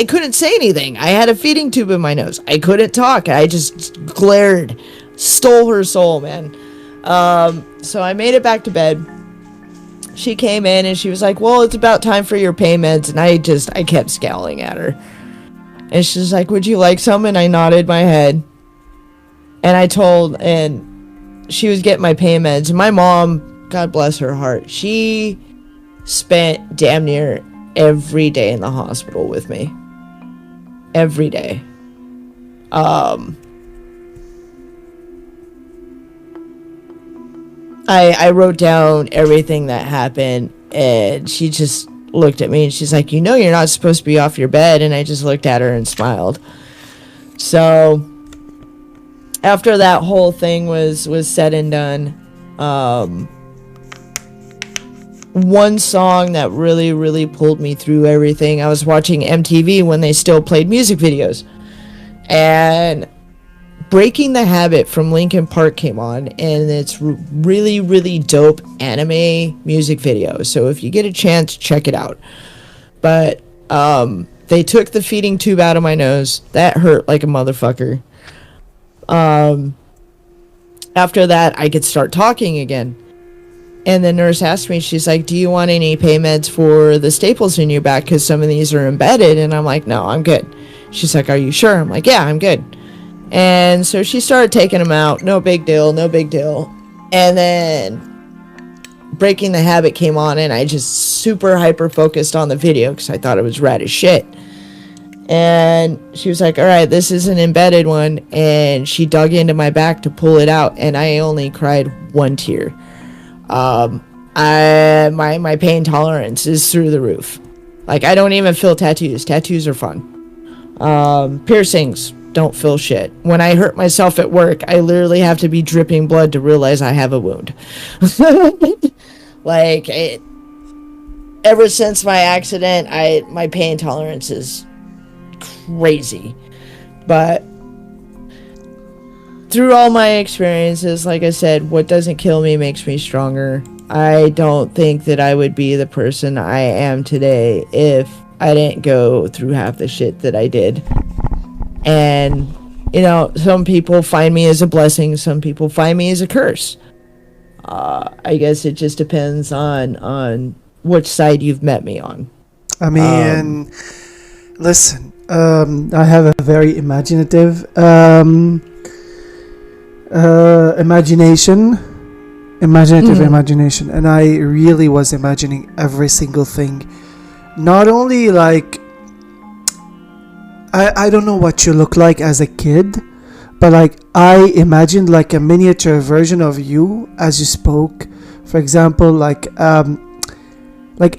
couldn't say anything. I had a feeding tube in my nose. I couldn't talk. I just glared. Stole her soul, man. So I made it back to bed. She came in and she was like, well, it's about time for your payments. And I kept scowling at her. And she's like, would you like some? And I nodded my head. And she was getting my payments. And my mom, God bless her heart, she spent damn near every day in the hospital with me. Every day. I wrote down everything that happened, and she just looked at me and she's like, you're not supposed to be off your bed. And I just looked at her and smiled. So after that whole thing was said and done, one song that really, really pulled me through everything, I was watching MTV when they still played music videos, and Breaking the Habit from Linkin Park came on, and it's really, really dope anime music video. So if you get a chance, check it out. But they took the feeding tube out of my nose. That hurt like a motherfucker. After that, I could start talking again. And the nurse asked me, she's like, do you want any pain meds for the staples in your back? Because some of these are embedded. And I'm like, no, I'm good. She's like, are you sure? I'm like, yeah, I'm good. And so she started taking them out. No big deal, no big deal. And then Breaking the Habit came on, and I just super hyper focused on the video because I thought it was rad as shit. And she was like, all right, this is an embedded one. And she dug into my back to pull it out, and I only cried one tear. My pain tolerance is through the roof. Like, I don't even feel tattoos. Tattoos are fun. Piercings don't feel shit. When I hurt myself at work, I literally have to be dripping blood to realize I have a wound. Like, ever since my accident, my pain tolerance is crazy. But through all my experiences, like I said, what doesn't kill me makes me stronger. I don't think that I would be the person I am today if I didn't go through half the shit that I did. And, some people find me as a blessing. Some people find me as a curse. I guess it just depends on which side you've met me on. I mean, listen, I have a very imaginative imagination, and I really was imagining every single thing. Not only like, I don't know what you look like as a kid, but like I imagined like a miniature version of you as you spoke. For example, like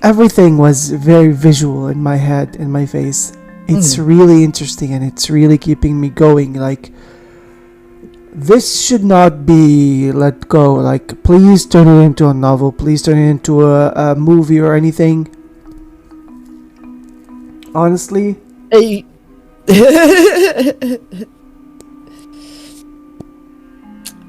everything was very visual in my head, in my face. It's really interesting, and it's really keeping me going. Like, this should not be let go. Like, please turn it into a novel. Please turn it into a movie or anything. Honestly. Hey.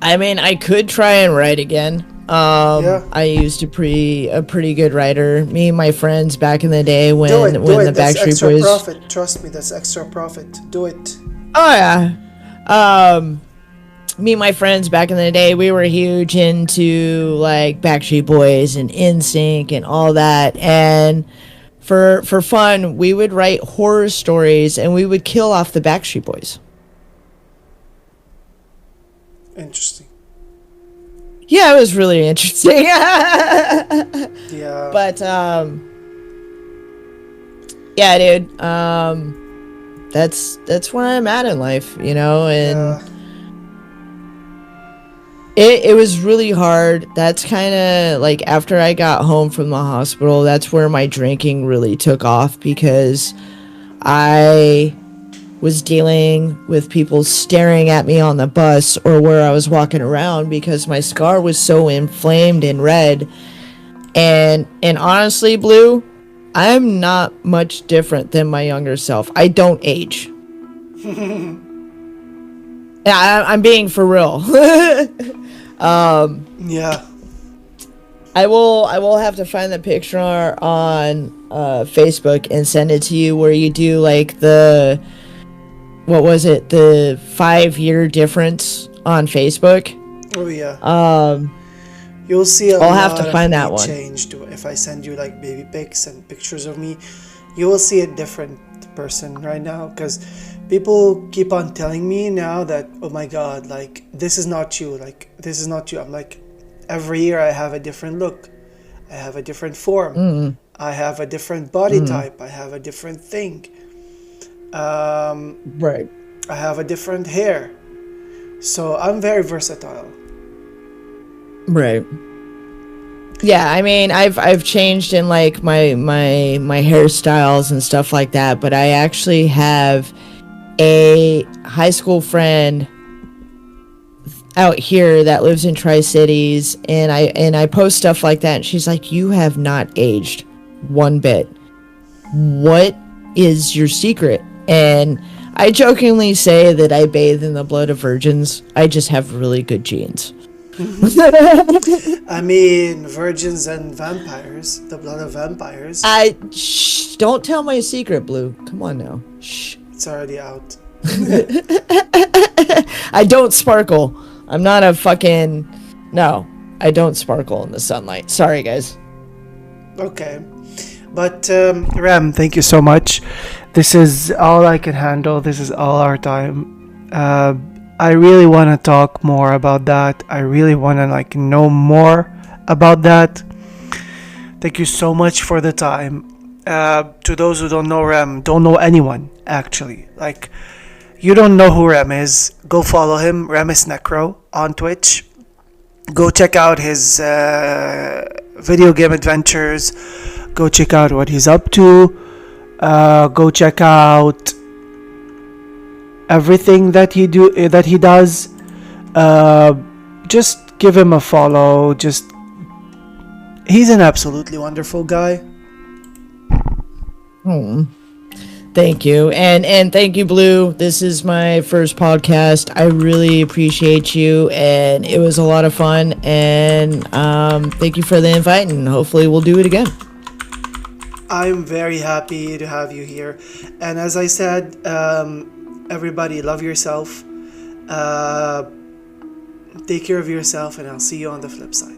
I mean, I could try and write again. I used a pretty good writer. Me and my friends back in the day when the Backstreet Boys. Profit. Trust me, that's extra profit. Do it. Oh yeah. Me and my friends back in the day, we were huge into like Backstreet Boys and NSYNC and all that. And for fun, we would write horror stories and we would kill off the Backstreet Boys. Interesting. Yeah, it was really interesting. Yeah. But yeah, dude. That's where I'm at in life, and it was really hard. That's kind of like after I got home from the hospital, that's where my drinking really took off, because I was dealing with people staring at me on the bus or where I was walking around because my scar was so inflamed and red. And honestly, Blue, I'm not much different than my younger self. I don't age. Yeah, I'm being for real. Yeah. I will have to find the picture on Facebook and send it to you, where you do like the 5-year difference on Facebook. Oh yeah. You'll see I'll have to find that one. Changed if I send you like baby pics and pictures of me. You will see a different person right now, because people keep on telling me now that, oh my god, like this is not you, I'm like, every year I have a different look, I have a different form. I have a different body type. I have a different thing. Right. I have a different hair. So I'm very versatile. Right. Yeah, I mean, I've changed in like my hairstyles and stuff like that, but I actually have a high school friend out here that lives in Tri-Cities, and I post stuff like that, and she's like, "You have not aged one bit. What is your secret?" And I jokingly say that I bathe in the blood of virgins. I just have really good genes. I mean, virgins and vampires, the blood of vampires. Don't tell my secret, Blue. Come on now. Shh. It's already out. I don't sparkle. I'm not a fucking... No, I don't sparkle in the sunlight. Sorry, guys. Okay. But, Rem, thank you so much. This is all I can handle. This is all our time. I really want to talk more about that. I really want to, like, know more about that. Thank you so much for the time. To those who don't know Rem, don't know anyone, actually. Like, you don't know who Rem is, go follow him, RemisNekro, on Twitch. Go check out his video game adventures. Go check out what he's up to. Go check out everything that he does. Just give him a follow. He's an absolutely wonderful guy. Thank you. And thank you, Blue. This is my first podcast. I really appreciate you, and it was a lot of fun. And thank you for the invite, and hopefully we'll do it again. I'm very happy to have you here. And as I said, everybody, love yourself. Take care of yourself, and I'll see you on the flip side.